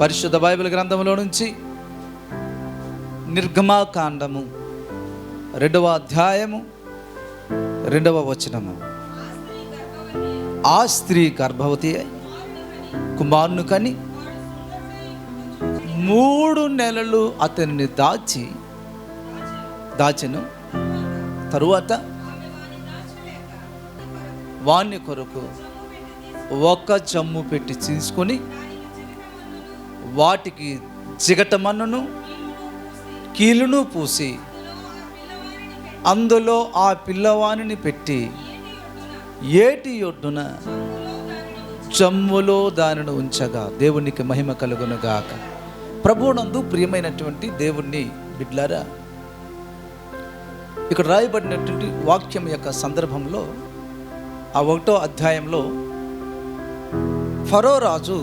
పరిశుద్ధ బైబిల్ గ్రంథంలో నుంచి నిర్గమాకాండము 2వ అధ్యాయము 2వ వచనము. ఆ స్త్రీ గర్భవతి అయి కుమారుని కని 3 నెలలు అతనిని దాచెను. తరువాత వాణ్ణి కొరకు ఒక జమ్ము పెట్టి తీసుకొని వాటికి జిగటమన్నును కీలును పూసి అందులో ఆ పిల్లవానిని పెట్టి ఏటి ఒడ్డున జమ్ములో దానిని ఉంచగా దేవునికి మహిమ కలుగునుగాక. ప్రభువునందు ప్రియమైనటువంటి దేవుణ్ణి బిడ్లారా, ఇక్కడ రాయబడినటువంటి వాక్యం యొక్క సందర్భంలో ఆ 1వ అధ్యాయంలో ఫరో రాజు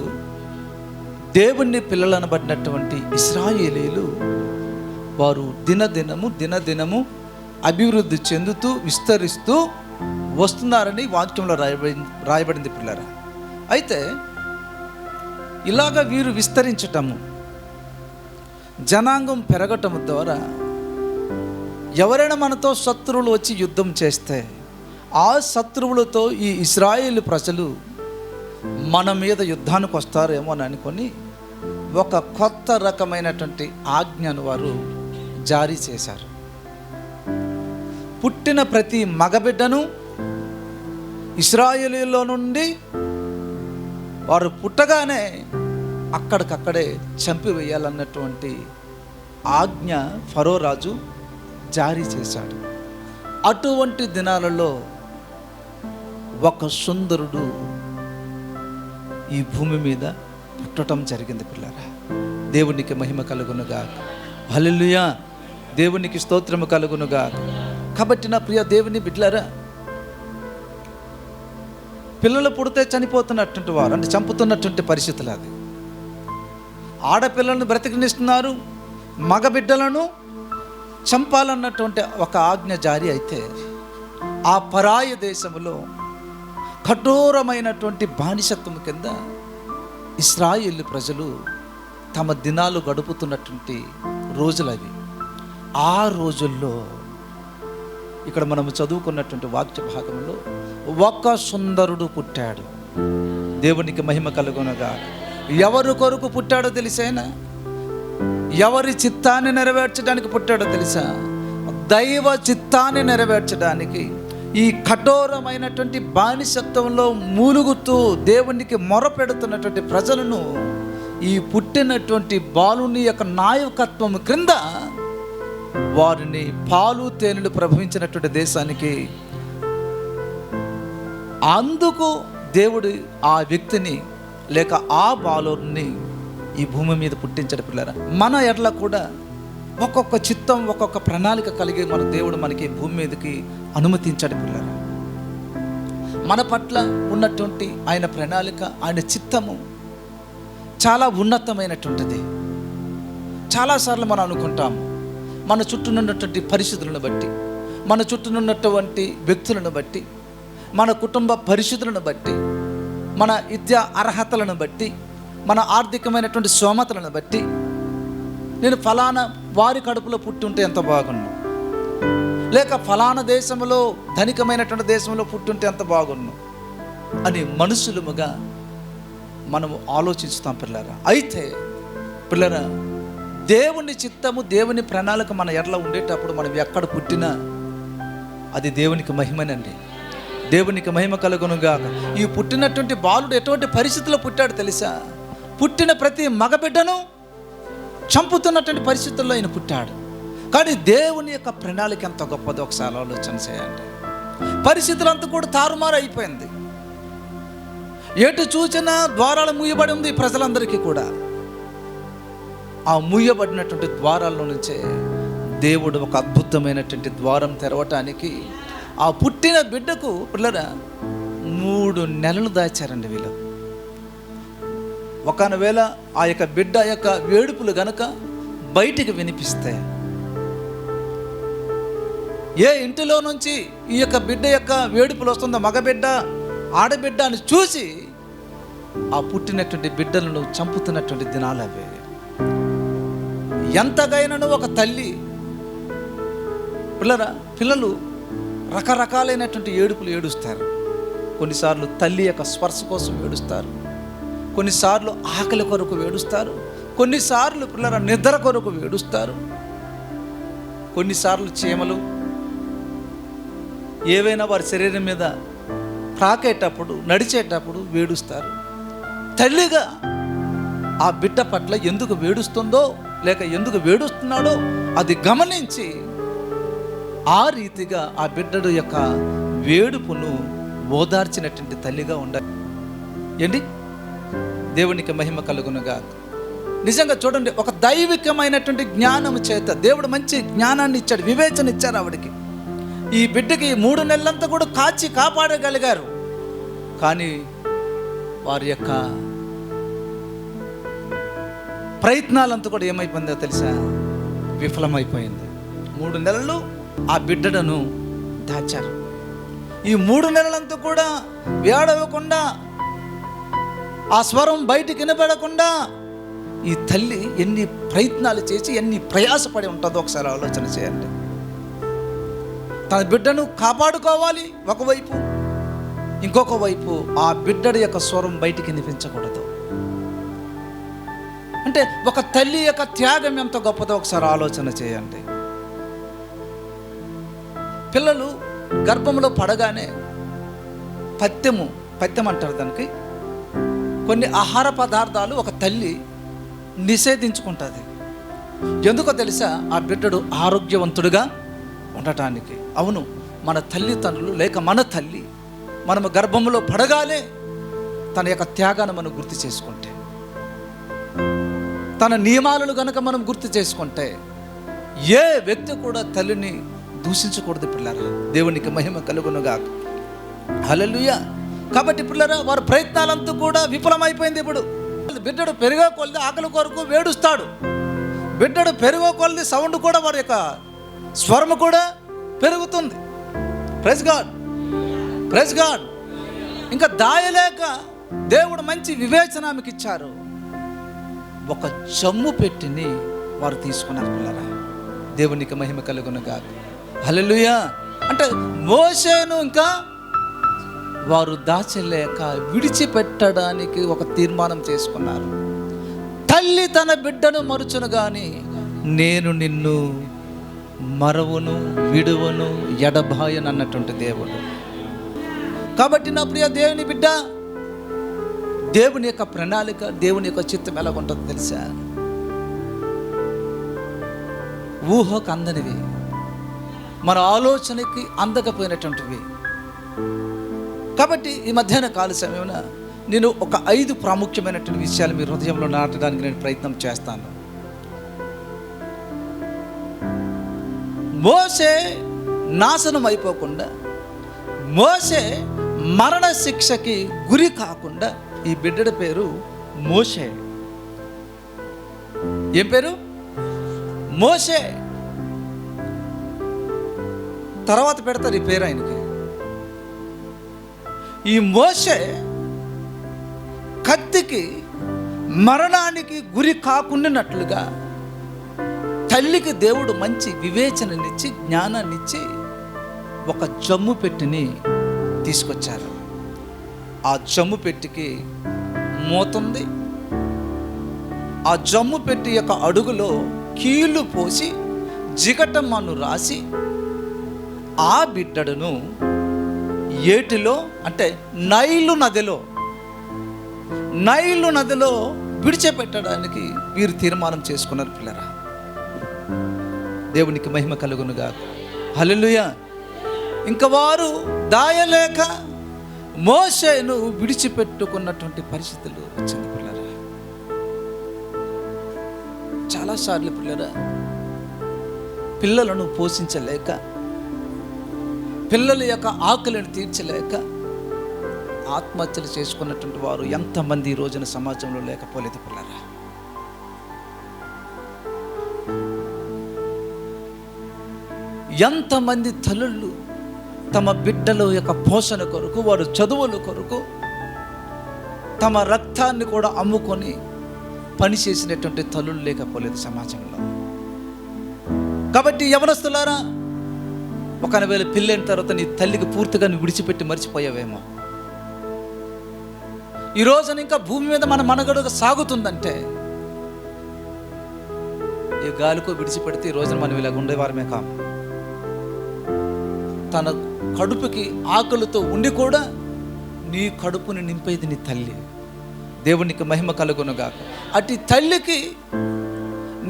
దేవుణ్ణి పిల్లలనబడినటువంటి ఇశ్రాయేలీలు వారు దినదినము అభివృద్ధి చెందుతూ విస్తరిస్తూ వస్తున్నారని వాక్యంలో రాయబడింది పిల్లరా. అయితే ఇలాగ వీరు విస్తరించటము, జనాంగం పెరగటం ద్వారా ఎవరైనా మనతో శత్రువులు వచ్చి యుద్ధం చేస్తే ఆ శత్రువులతో ఈ ఇశ్రాయేలు ప్రజలు మన మీద యుద్ధానికి వస్తారేమో అని అనుకొని ఒక కొత్త రకమైనటువంటి ఆజ్ఞను వారు జారీ చేశారు. పుట్టిన ప్రతి మగబిడ్డను ఇశ్రాయేలీలో నుండి వారు పుట్టగానే అక్కడికక్కడే చంపివేయాలన్నటువంటి ఆజ్ఞ ఫరో రాజు జారీ చేశాడు. అటువంటి దినాలలో ఒక సుందరుడు ఈ భూమి మీద పుట్టడం జరిగింది పిల్లరా. దేవునికి మహిమ కలుగునుగాక. హల్లెలూయా. దేవునికి స్తోత్రము కలుగునుగాక. కాబట్టి నా ప్రియ దేవుని బిడ్డలారా, పిల్లలు పుడితే చనిపోతున్నటువంటి వారు, అంటే చంపుతున్నటువంటి పరిస్థితులు అది. ఆడపిల్లలను బ్రతికినిస్తున్నారు, మగబిడ్డలను చంపాలన్నటువంటి ఒక ఆజ్ఞ జారీ అయితే ఆ పరాయ దేశంలో కఠోరమైనటువంటి బానిసత్వం కింద ఇశ్రాయేలు ప్రజలు తమ దినాలు గడుపుతున్నటువంటి రోజులు అవి. ఆ రోజుల్లో ఇక్కడ మనము చదువుకున్నటువంటి వాక్య భాగంలో ఒక సుందరుడు పుట్టాడు. దేవునికి మహిమ కలుగునుగా. ఎవరు కొరకు పుట్టాడో తెలిసేనా? ఎవరి చిత్తాన్ని నెరవేర్చడానికి పుట్టాడో తెలుసా? దైవ చిత్తాన్ని నెరవేర్చడానికి. ఈ కఠోరమైనటువంటి బానిసత్వంలో మూలుగుతూ దేవునికి మొరపెడుతున్నటువంటి ప్రజలను ఈ పుట్టినటువంటి బాలుని యొక్క నాయకత్వం క్రింద వారిని పాలు తేనెలు ప్రభవించినటువంటి దేశానికి, అందుకు దేవుడు ఆ వ్యక్తిని లేక ఆ బాలుని ఈ భూమి మీద పుట్టించడు పిల్లరా. మన ఎడ్ల కూడా ఒక్కొక్క చిత్తం, ఒక్కొక్క ప్రణాళిక కలిగి మన దేవుడు మనకి భూమి మీదకి అనుమతించాడు పిల్లరా. మన పట్ల ఉన్నటువంటి ఆయన ప్రణాళిక, ఆయన చిత్తము చాలా ఉన్నతమైనటువంటిది. చాలాసార్లు మనం అనుకుంటాం, మన చుట్టూనున్నటువంటి పరిస్థితులను బట్టి, మన చుట్టూనున్నటువంటి వ్యక్తులను బట్టి, మన కుటుంబ పరిస్థితులను బట్టి, మన విద్యా అర్హతలను బట్టి, మన ఆర్థికమైనటువంటి స్తోమతలను బట్టి, నేను ఫలానా వారి కడుపులో పుట్టి ఉంటే ఎంత బాగున్నాను, లేక ఫలానా దేశంలో ధనికమైనటువంటి దేశంలో పుట్టుంటే ఎంత బాగున్నాను అని మనుషులముగా మనము ఆలోచిస్తాం పిల్లరా. అయితే పిల్లరా, దేవుని చిత్తము, దేవుని ప్రణాళిక మన ఎడల ఉండేటప్పుడు మనం ఎక్కడ పుట్టినా అది దేవునికి మహిమనండి. దేవునికి మహిమ కలుగునుగా. ఈ పుట్టినటువంటి బాలుడు ఎటువంటి పరిస్థితుల్లో పుట్టాడు తెలుసా? పుట్టిన ప్రతి మగబిడ్డను చంపుతున్నటువంటి పరిస్థితుల్లో ఆయన పుట్టాడు. కానీ దేవుని యొక్క ప్రణాళిక ఎంత గొప్పదో ఒకసారి ఆలోచన చేయండి. పరిస్థితులంతా కూడా తారుమారు అయిపోయింది. ఎటు చూచినా ద్వారాలు మూయబడి ఉంది ప్రజలందరికీ కూడా. ఆ మూయబడినటువంటి ద్వారాల్లో నుంచే దేవుడు ఒక అద్భుతమైనటువంటి ద్వారం తెరవటానికి ఆ పుట్టిన బిడ్డకు పిల్లరా 3 నెలలు దాచారండి వీళ్ళు. ఒకవేళ ఆ యొక్క బిడ్డ యొక్క వేడుపులు గనక బయటికి వినిపిస్తే, ఏ ఇంటిలో నుంచి ఈ యొక్క బిడ్డ యొక్క వేడుపులు వస్తుందో, మగబిడ్డ ఆడబిడ్డ అని చూసి ఆ పుట్టినటువంటి బిడ్డలను చంపుతున్నటువంటి దినాలు అవే. ఎంతగైనను ఒక తల్లి పిల్లలు రకరకాలైనటువంటి ఏడుపులు ఏడుస్తారు. కొన్నిసార్లు తల్లి యొక్క స్పర్శ కోసం ఏడుస్తారు, కొన్నిసార్లు ఆకలి కొరకు ఏడుస్తారు, కొన్నిసార్లు నిద్ర కొరకు ఏడుస్తారు, కొన్నిసార్లు చీమలు ఏవైనా వారి శరీరం మీద ప్రాకేటప్పుడు నడిచేటప్పుడు వేడుస్తారు. తల్లిగా ఆ బిడ్డ పట్ల ఎందుకు వేడుస్తుందో లేక ఎందుకు వేడుస్తున్నాడో అది గమనించి ఆ రీతిగా ఆ బిడ్డడు యొక్క వేడుపును ఓదార్చినటువంటి తల్లిగా ఉండాలి. ఏంటి? దేవునికి మహిమ కలుగునుగా. నిజంగా చూడండి, ఒక దైవికమైనటువంటి జ్ఞానం చేత దేవుడు మంచి జ్ఞానాన్ని ఇచ్చాడు, వివేచన ఇచ్చారు ఆవిడికి. ఈ బిడ్డకి 3 నెలలంతా కూడా కాచి కాపాడగలిగారు. కానీ వారి యొక్క ప్రయత్నాలంతా కూడా ఏమైపోయిందో తెలుసా? విఫలమైపోయింది. 3 నెలలు ఆ బిడ్డను దాచారు. ఈ 3 నెలలంతా కూడా వేడవకుండా, ఆ స్వరం బయటికి వినపడకుండా ఈ తల్లి ఎన్ని ప్రయత్నాలు చేసి ఎన్ని ప్రయాసపడి ఉంటుందో ఒకసారి ఆలోచన చేయండి. తన బిడ్డను కాపాడుకోవాలి ఒకవైపు, ఇంకొక వైపు ఆ బిడ్డడి యొక్క స్వరం బయటికి వినిపించకూడదు. అంటే ఒక తల్లి యొక్క త్యాగం ఎంత గొప్పదో ఒకసారి ఆలోచన చేయండి. పిల్లలు గర్భంలో పడగానే పథ్యం అంటారు దానికి, కొన్ని ఆహార పదార్థాలు ఒక తల్లి నిషేధించుకుంటుంది. ఎందుకో తెలుసా? ఆ బిడ్డడు ఆరోగ్యవంతుడుగా ఉండటానికి. అవును, మన తల్లిదండ్రులు లేక మన తల్లి మనము గర్భంలో పడగానే తన యొక్క త్యాగాన్ని మనం గుర్తు చేసుకుంటే, తన నియమాలను గనక మనం గుర్తు చేసుకుంటే, ఏ వ్యక్తి కూడా తల్లిని దూషించకూడదు పిల్లరా. దేవునికి మహిమ కలుగునుగా. హల్లెలూయా. కాబట్టి పిల్లరా, వారి ప్రయత్నాలంతా కూడా విఫలమైపోయింది. ఇప్పుడు బిడ్డడు పెరిగే కొలది ఆకలి కొరకు వేడుస్తాడు. బిడ్డడు పెరిగే కొలది సౌండ్ కూడా, వారి యొక్క స్వరము కూడా పెరుగుతుంది. Praise God, praise God. ఇంకా దాయలేక దేవుడు మంచి వివేచన ఆమెకి ఇచ్చారు. ఒక జమ్ము పెట్టిని వారు తీసుకున్నారు పిల్లరా. దేవునికి మహిమ కలుగునుగా. హల్లెలూయా. అంటే మోషేను ఇంకా వారు దాచలేక విడిచిపెట్టడానికి ఒక తీర్మానం చేసుకున్నారు. తల్లి తన బిడ్డను మరుచును గాని నేను నిన్ను మరవును విడువను ఎడబాయను అన్నటువంటి దేవుడు. కాబట్టి నా ప్రియ దేవుని బిడ్డ, దేవుని యొక్క ప్రణాళిక, దేవుని యొక్క చిత్తం ఎలాగుంటుందో తెలుసా? ఊహకు అందనివి, మన ఆలోచనకి అందకపోయినటువంటివి. కాబట్టి ఈ మధ్యాహ్న కాల సమయమున నేను ఒక 5 ప్రాముఖ్యమైనటువంటి విషయాలు మీ హృదయంలో నాటడానికి నేను ప్రయత్నం చేస్తాను. మోషే నాశనం అయిపోకుండా, మోషే మరణ శిక్షకి గురి కాకుండా, ఈ బిడ్డడి పేరు మోషే. ఏం పేరు? మోషే. తర్వాత పెడతారు ఈ పేరు ఆయనకి. ఈ మోషే కత్తికి మరణానికి గురి కాకుండానట్లుగా తల్లికి దేవుడు మంచి వివేచననిచ్చి జ్ఞానాన్నిచ్చి ఒక జమ్ము పెట్టిని తీసుకొచ్చారు. ఆ జమ్ము పెట్టికి మోతుంది. ఆ జమ్ము పెట్టి యొక్క అడుగులో కీళ్ళు పోసి జిగటమ్మను రాసి ఆ బిడ్డడును ఏటిలో, అంటే నైలు నదిలో విడిచిపెట్టడానికి వీరు తీర్మానం చేసుకున్నారు పిల్లరా. దేవునికి మహిమ కలుగునుగా. హల్లెలూయా. ఇంకా వారు దాయలేక మోషేను విడిచిపెట్టుకున్నటువంటి పరిస్థితులు వచ్చింది పిల్లరా. చాలాసార్లు పిల్లరా, పిల్లలను పోషించలేక, పిల్లల యొక్క ఆకలిని తీర్చలేక ఆత్మహత్యలు చేసుకున్నటువంటి వారు ఎంతమంది ఈ రోజున సమాజంలో లేకపోలేదు పిల్లరా. ఎంతమంది తల్లుళ్ళు తమ బిడ్డల యొక్క పోషణ కొరకు, వారు చదువుల కొరకు తమ రక్తాన్ని కూడా అమ్ముకొని పని చేసినటువంటి తల్లులు లేకపోలేదు సమాజంలో. కాబట్టి యవనస్తులారా, ఒకవేళ పెళ్ళైన తర్వాత నీ తల్లికి పూర్తిగా నువ్వు విడిచిపెట్టి మర్చిపోయావేమో. ఈ రోజున ఇంకా భూమి మీద మన మనుగడ సాగుతుందంటే ఈ గాలికో విడిచిపెడితే ఈ రోజున మనం ఇలాగ ఉండేవారమే కాము. తన కడుపుకి ఆకలితో ఉండి కూడా నీ కడుపుని నింపేది నీ తల్లి. దేవునికి మహిమ కలుగునుగాక. అటు తల్లికి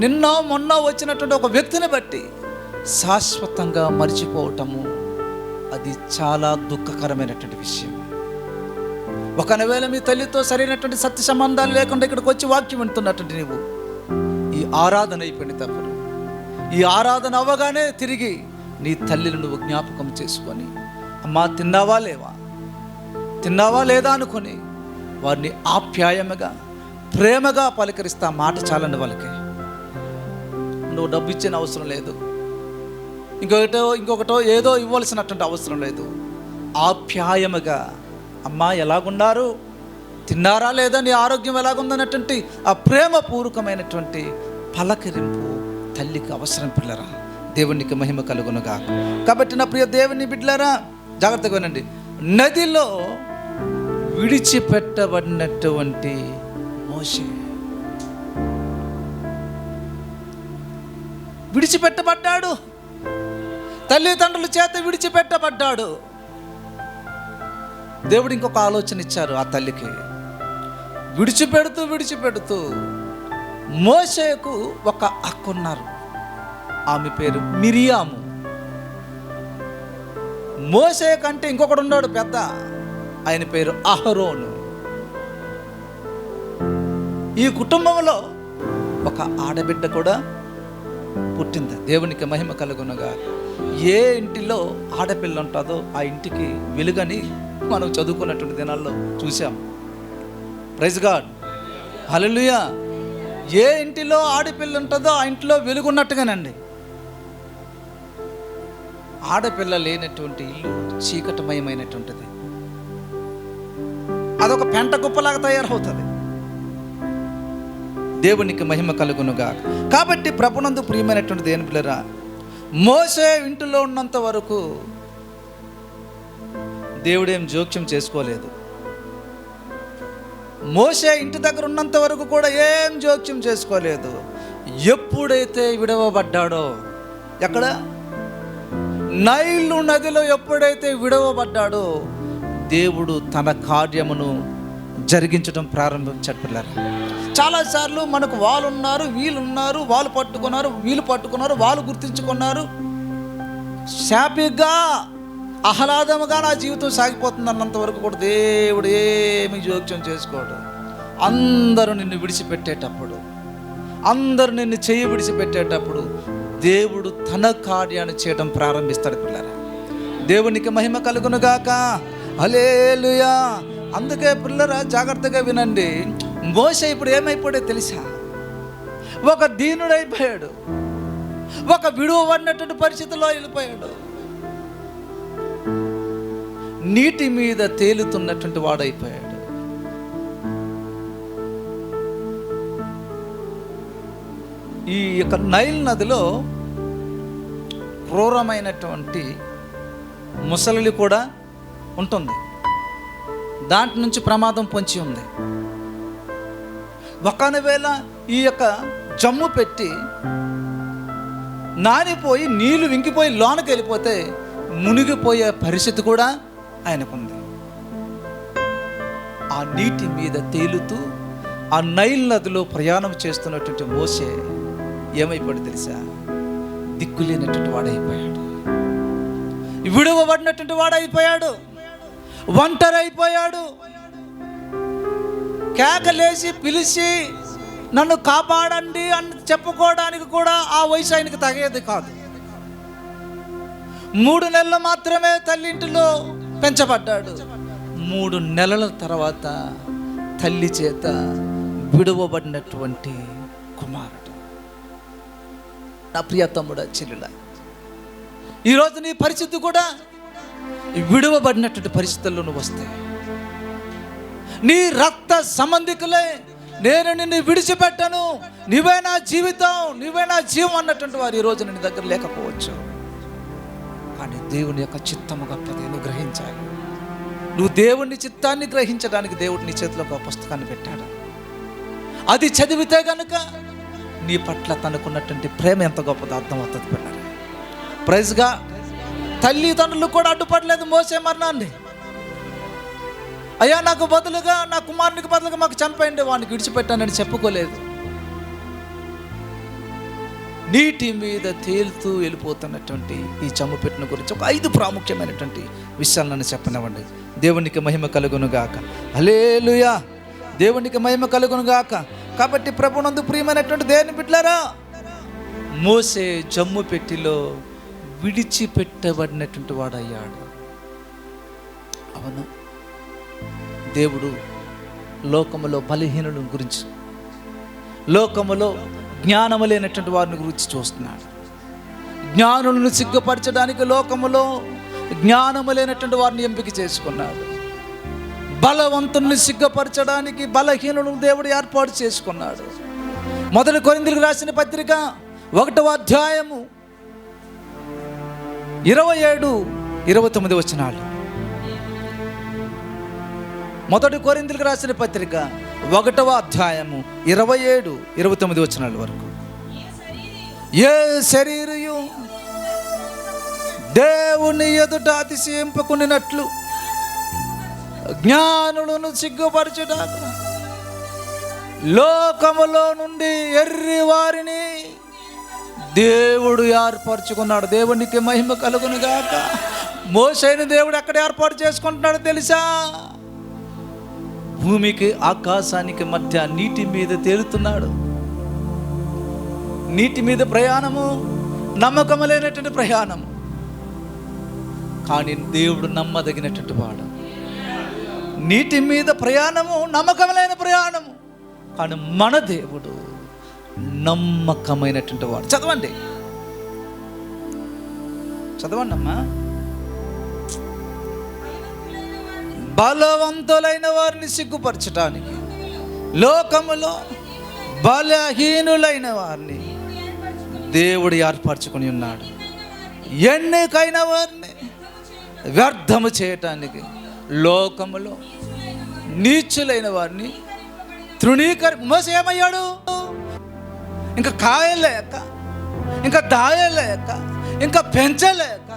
నిన్న మొన్న వచ్చినటువంటి ఒక వ్యక్తిని బట్టి శాశ్వతంగా మర్చిపోవటము అది చాలా దుఃఖకరమైనటువంటి విషయం. ఒకవేళ మీ తల్లితో సరైనటువంటి సత్య సంబంధాలు లేకుండా ఇక్కడికి వచ్చి వాక్యం వింటున్నటువంటి నీవు ఈ ఆరాధన అయిపోయింది తప్పుడు. ఈ ఆరాధన అవ్వగానే తిరిగి నీ తల్లిని నువ్వు జ్ఞాపకం చేసుకొని, అమ్మా తిన్నావా లేదా అనుకొని వారిని ఆప్యాయముగా ప్రేమగా పలకరిస్తా. మాట చాలండి వాళ్ళకి. నువ్వు డబ్బు ఇచ్చిన అవసరం లేదు, ఇంకొకటో ఏదో ఇవ్వాల్సినటువంటి అవసరం లేదు. ఆప్యాయముగా, అమ్మా ఎలాగున్నారు, తిన్నారా లేదా, నీ ఆరోగ్యం ఎలాగుందన్నటువంటి ఆ ప్రేమపూర్వకమైనటువంటి పలకరింపు తల్లికి అవసరం పిల్లరా. దేవునికి మహిమ కలుగునుగా. కాబట్టి నా ప్రియ దేవుని బిడ్డలారా, జాగ్రత్తగా వినండి. నదిలో విడిచిపెట్టబడినటువంటి మోషే విడిచిపెట్టబడ్డాడు, తల్లిదండ్రుల చేత విడిచిపెట్టబడ్డాడు. దేవుడు ఇంకొక ఆలోచన ఇచ్చారు ఆ తల్లికి. విడిచిపెడుతూ మోషేకు ఒక అక్క ఉన్నారు. ఆమె పేరు మిరియాము. మోషే కంటే ఇంకొకడు ఉన్నాడు పెద్ద, ఆయన పేరు అహరోను. ఈ కుటుంబంలో ఒక ఆడబిడ్డ కూడా పుట్టింది. దేవునికి మహిమ కలుగునుగా. ఏ ఇంటిలో ఆడపిల్ల ఉంటుందో ఆ ఇంటికి వెలుగని మనం చదువుకున్నటువంటి దినాల్లో చూసాం. ప్రైజ్ గాడ్, హల్లెలూయా. ఏ ఇంటిలో ఆడపిల్ల ఉంటుందో ఆ ఇంట్లో వెలుగున్నట్టుగానండి. ఆడపిల్ల లేనటువంటి ఇల్లు చీకటమయమైనటువంటిది. అదొక పెంట కుప్పలాగా తయారవుతుంది. దేవునికి మహిమ కలుగునుగా. కాబట్టి ప్రభునందు ప్రియమైనటువంటి దేవుని పిల్లరా, మోషే ఇంటిలో ఉన్నంత వరకు దేవుడేం జోక్యం చేసుకోలేదు. మోషే ఇంటి దగ్గర ఉన్నంత వరకు కూడా ఏం జోక్యం చేసుకోలేదు. ఎప్పుడైతే విడవబడ్డాడో, ఎక్కడ నైలు నదిలో ఎప్పుడైతే విడవబడ్డాడో దేవుడు తన కార్యమును జరిగించడం ప్రారంభించాడు పిల్లరా. చాలాసార్లు మనకు వాళ్ళు ఉన్నారు, వీళ్ళున్నారు, వాళ్ళు పట్టుకున్నారు, వాళ్ళు గుర్తించుకున్నారు, హ్యాపీగా ఆహ్లాదముగా నా జీవితం సాగిపోతుంది అన్నంత వరకు కూడా దేవుడు ఏమి జోక్యం చేసుకోడు. అందరూ నిన్ను విడిచిపెట్టేటప్పుడు, అందరూ నిన్ను చెయ్యి విడిచిపెట్టేటప్పుడు దేవుడు తన కార్యాన్ని చేయడం ప్రారంభిస్తాడు పిల్లరా. దేవునికి మహిమ కలుగునుగాక. హల్లెలూయా. అందుకే పిల్లరా జాగ్రత్తగా వినండి. మోషే ఇప్పుడు ఏమైపోయాడో తెలుసా? ఒక దీనుడైపోయాడు, ఒక విడువబడినటువంటి పరిస్థితిలో వెళ్ళిపోయాడు. నీటి మీద తేలుతున్నటువంటి వాడైపోయాడు. ఈ యొక్క నైల్ నదిలో క్రూరమైనటువంటి ముసలి కూడా ఉంటుంది. దాంట్ నుంచి ప్రమాదం పొంచి ఉంది. ఒకవేళ ఈ యొక్క జమ్ము పెట్టి నానిపోయి నీళ్లు వింకిపోయి లోనకి వెళ్ళిపోతే మునిగిపోయే పరిస్థితి కూడా ఆయనకుంది. ఆ నీటి మీద తేలుతూ ఆ నైల్ నదిలో ప్రయాణం చేస్తున్నటువంటి మోషే ఏమైపోయాడు తెలుసా? దిక్కులేనటువంటి వాడైపోయాడు, విడువబడినటువంటి వాడైపోయాడు, ఒంటరి అయిపోయాడు. కేకలేసి పిలిచి నన్ను కాపాడండి అని చెప్పుకోవడానికి కూడా ఆ వయసు ఆయనకి తగేది కాదు. 3 నెలలు మాత్రమే తల్లింటిలో పెంచబడ్డాడు. 3 నెలల తర్వాత తల్లి చేత విడువబడినటువంటి కుమారుడు. నా ప్రియ తమ్ముడా, చెల్లుడా, ఈరోజు నీ పరిస్థితి కూడా విడువబడినటువంటి పరిస్థితుల్లో నువ్వు వస్తాయి. నీ రక్త సంబంధికులే, నేను నిన్ను విడిచిపెట్టను, నువ్వే నా జీవితం, నువ్వే నా జీవం అన్నటువంటి వారు ఈరోజు నీ దగ్గర లేకపోవచ్చు. కానీ దేవుని యొక్క చిత్తము గొప్పది, నువ్వు గ్రహించాలి. నువ్వు దేవుని చిత్తాన్ని గ్రహించడానికి దేవుడు నీ చేతిలో ఒక పుస్తకాన్ని పెట్టాడు. అది చదివితే గనుక నీ పట్ల తనకున్నటువంటి ప్రేమ ఎంత గొప్పదో అర్థమవుతుంది పిల్లలు. ప్రైజ్గా తల్లిదండ్రులు కూడా అడ్డుపడలేదు మోసే మరణాన్ని. అయ్యా నాకు బదులుగా, నా కుమారునికి బదులుగా మాకు చంపేయండి, వాడిని విడిచిపెట్టానని చెప్పుకోలేదు. నీటి మీద తేలుతూ వెళ్ళిపోతున్నటువంటి ఈ చమ్ము పెట్టిన గురించి ఒక 5 ప్రాముఖ్యమైనటువంటి విషయాలు నన్ను చెప్పనివ్వండి. దేవునికి మహిమ కలుగునుగాక. హల్లెలూయా, దేవునికి మహిమ కలుగునుగాక. కాబట్టి ప్రభునందు ప్రియమైనటువంటి దేవుని బిడ్డలారా, మోసే జమ్ము పెట్టిలో విడిచిపెట్టబడినటువంటి వాడయ్యాడు. అవును, దేవుడు లోకములో బలహీనుల గురించి, లోకములో జ్ఞానము లేనటువంటి వారిని గురించి చూస్తున్నాడు. జ్ఞానులను సిగ్గుపరచడానికి లోకములో జ్ఞానము లేనటువంటి వారిని ఎంపిక చేసుకున్నాడు. బలవంతుల్ని సిగ్గుపరచడానికి బలహీనులను దేవుడు ఏర్పాటు చేసుకున్నాడు. 1 కొరింథీయులకు రాసిన పత్రిక 1వ అధ్యాయము 27-29 వచనాలు. 1 కొరింథీయులకు రాసిన పత్రిక 1వ అధ్యాయము 27-29 వచనాల వరకు. ఏ శరీరయు దేవుని ఎదుట అతిశయింపకున్నట్లు జ్ఞానులను సిగ్గుపరచుటకు లోకములో నుండి ఎర్రి వారిని దేవుడు ఏర్పరచుకున్నాడు. దేవునికి మహిమ కలుగును గాక. మోషేని దేవుడు ఎక్కడ ఏర్పాటు చేసుకుంటున్నాడు తెలుసా? భూమికి ఆకాశానికి మధ్య నీటి మీద తేలుతున్నాడు. నీటి మీద ప్రయాణము నమ్మకము లేనటువంటి ప్రయాణము, కానీ దేవుడు నమ్మదగినటువంటి వాడు. నీటి మీద ప్రయాణము నమ్మకమైన ప్రయాణము, కానీ మన దేవుడు నమ్మకమైనటువంటి వాడు. చదవండి అమ్మా. బలవంతులైన వారిని సిగ్గుపరచడానికి లోకములో బలహీనులైన వారిని దేవుడు ఏర్పరచుకొని ఉన్నాడు. ఎన్నికైన వారిని వ్యర్థము చేయటానికి లోకములో నీచులైన వారిని మోసే ఏమయ్యాడు? ఇంకా కాయలేక, ఇంకా దాయలేక, ఇంకా పెంచలేక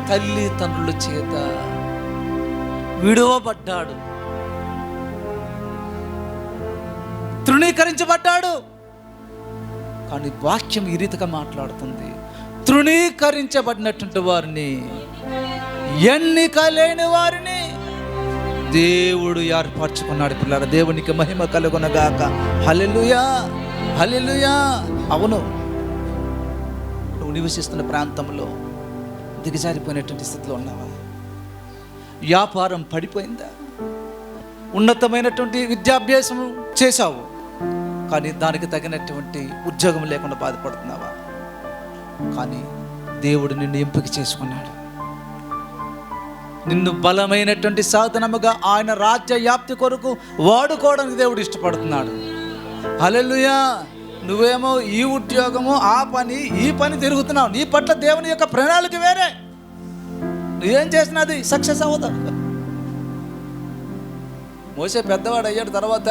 తల్లిదండ్రుల చేత విడువబడ్డాడు, తృణీకరించబడ్డాడు. కానీ వాక్యం ఈ రీతిగా మాట్లాడుతుంది, తృణీకరించబడినటువంటి వారిని, ఎన్నిక లేని వారిని దేవుడు ఏర్పరచుకున్నాడు. పిల్లల దేవునికి మహిమ కలుగునగాక. హల్లెలూయా, హల్లెలూయా. అవును, నువ్వు నివసిస్తున్న ప్రాంతంలో దిగజారిపోయినటువంటి స్థితిలో ఉన్నావా? వ్యాపారం పడిపోయిందా? ఉన్నతమైనటువంటి విద్యాభ్యాసం చేశావు, కానీ దానికి తగినటువంటి ఉద్యోగం లేకుండా బాధపడుతున్నావా? కానీ దేవుడు నిన్ను ఎంపిక చేసుకున్నాడు. నిన్ను బలమైనటువంటి సాధనముగా ఆయన రాజ్య వ్యాప్తి కొరకు వాడుకోవడానికి దేవుడు ఇష్టపడుతున్నాడు. హల్లెలూయా. నువ్వేమో ఈ ఉద్యోగము, ఆ పని, ఈ పని తిరుగుతున్నావు. నీ పట్ల దేవుని యొక్క ప్రణాళిక వేరే. నువ్వేం చేసినా అది సక్సెస్ అవ్వదు. మోసే పెద్దవాడు అయ్యాడు, తర్వాత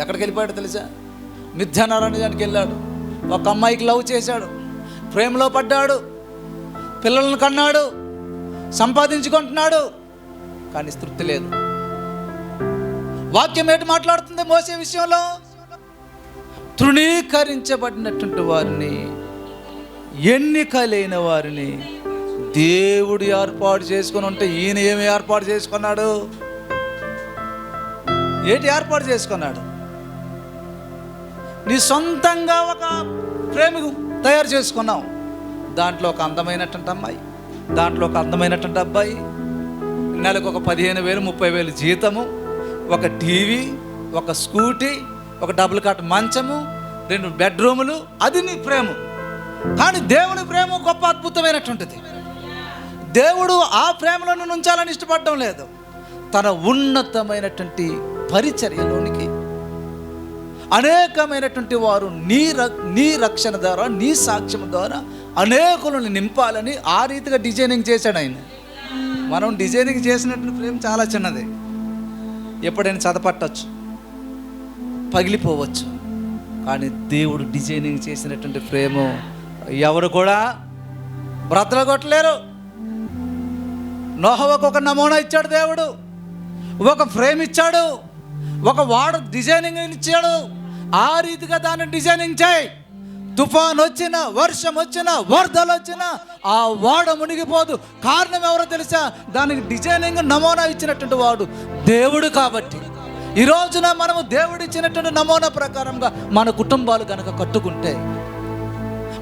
ఎక్కడికి వెళ్ళిపోయాడు తెలుసా? మిథ్యానారాయణానికి వెళ్ళాడు. ఒక అమ్మాయికి లవ్ చేశాడు, ప్రేమలో పడ్డాడు, పిల్లలను కన్నాడు, సంపాదించుకుంటున్నాడు, కానీ తృప్తి లేదు. వాక్యం ఏంటి మాట్లాడుతుంది మోసే విషయంలో? తృణీకరించబడినటువంటి వారిని, ఎన్నిక లేని వారిని దేవుడు ఏర్పాటు చేసుకుని ఉంటే ఈయన ఏమి ఏర్పాటు చేసుకున్నాడు? ఏంటి ఏర్పాటు చేసుకున్నాడు? నీ సొంతంగా ఒక ప్రేమికు తయారు చేసుకున్నావు. దాంట్లో ఒక అందమైనటువంటి అమ్మాయి, దాంట్లో ఒక అందమైనటువంటి అబ్బాయి, నెలకు ఒక 15,000 30,000 జీతము, ఒక టీవీ, ఒక స్కూటీ, ఒక డబుల్ కాట్ మంచము, 2 బెడ్రూములు. అది నీ ప్రేమ. కానీ దేవుని ప్రేమ గొప్ప అద్భుతమైనటువంటిది. దేవుడు ఆ ప్రేమలో ఉంచాలని ఇష్టపడడం లేదు. తన ఉన్నతమైనటువంటి పరిచర్యలోనికి అనేకమైనటువంటి వారు నీ రక్షణ ద్వారా, నీ సాక్ష్యం ద్వారా అనేకులను నింపాలని ఆ రీతిగా డిజైనింగ్ చేశాడు ఆయన. మనం డిజైనింగ్ చేసినటువంటి ఫ్రేమ్ చాలా చిన్నది, ఎప్పుడైనా చదపట్టచ్చు, పగిలిపోవచ్చు. కానీ దేవుడు డిజైనింగ్ చేసినటువంటి ఫ్రేము ఎవరు కూడా బ్రతలగొట్టలేరు. నోహవకు ఒక నమూనా ఇచ్చాడు దేవుడు, ఒక ఫ్రేమ్ ఇచ్చాడు, ఒక వాడ డిజైనింగ్ ఇచ్చాడు. ఆ రీతిగా దాన్ని డిజైనింగ్ చేయి. తుఫాన్ వచ్చినా, వర్షం వచ్చినా, వరదలు వచ్చినా ఆ వాడ మునిగిపోదు. కారణం ఎవరో తెలుసా? దానికి డిజైనింగ్ నమూనా ఇచ్చినటువంటి వాడు దేవుడు. కాబట్టి ఈ రోజున మనము దేవుడు ఇచ్చినటువంటి నమూనా ప్రకారంగా మన కుటుంబాలు కనుక కట్టుకుంటే,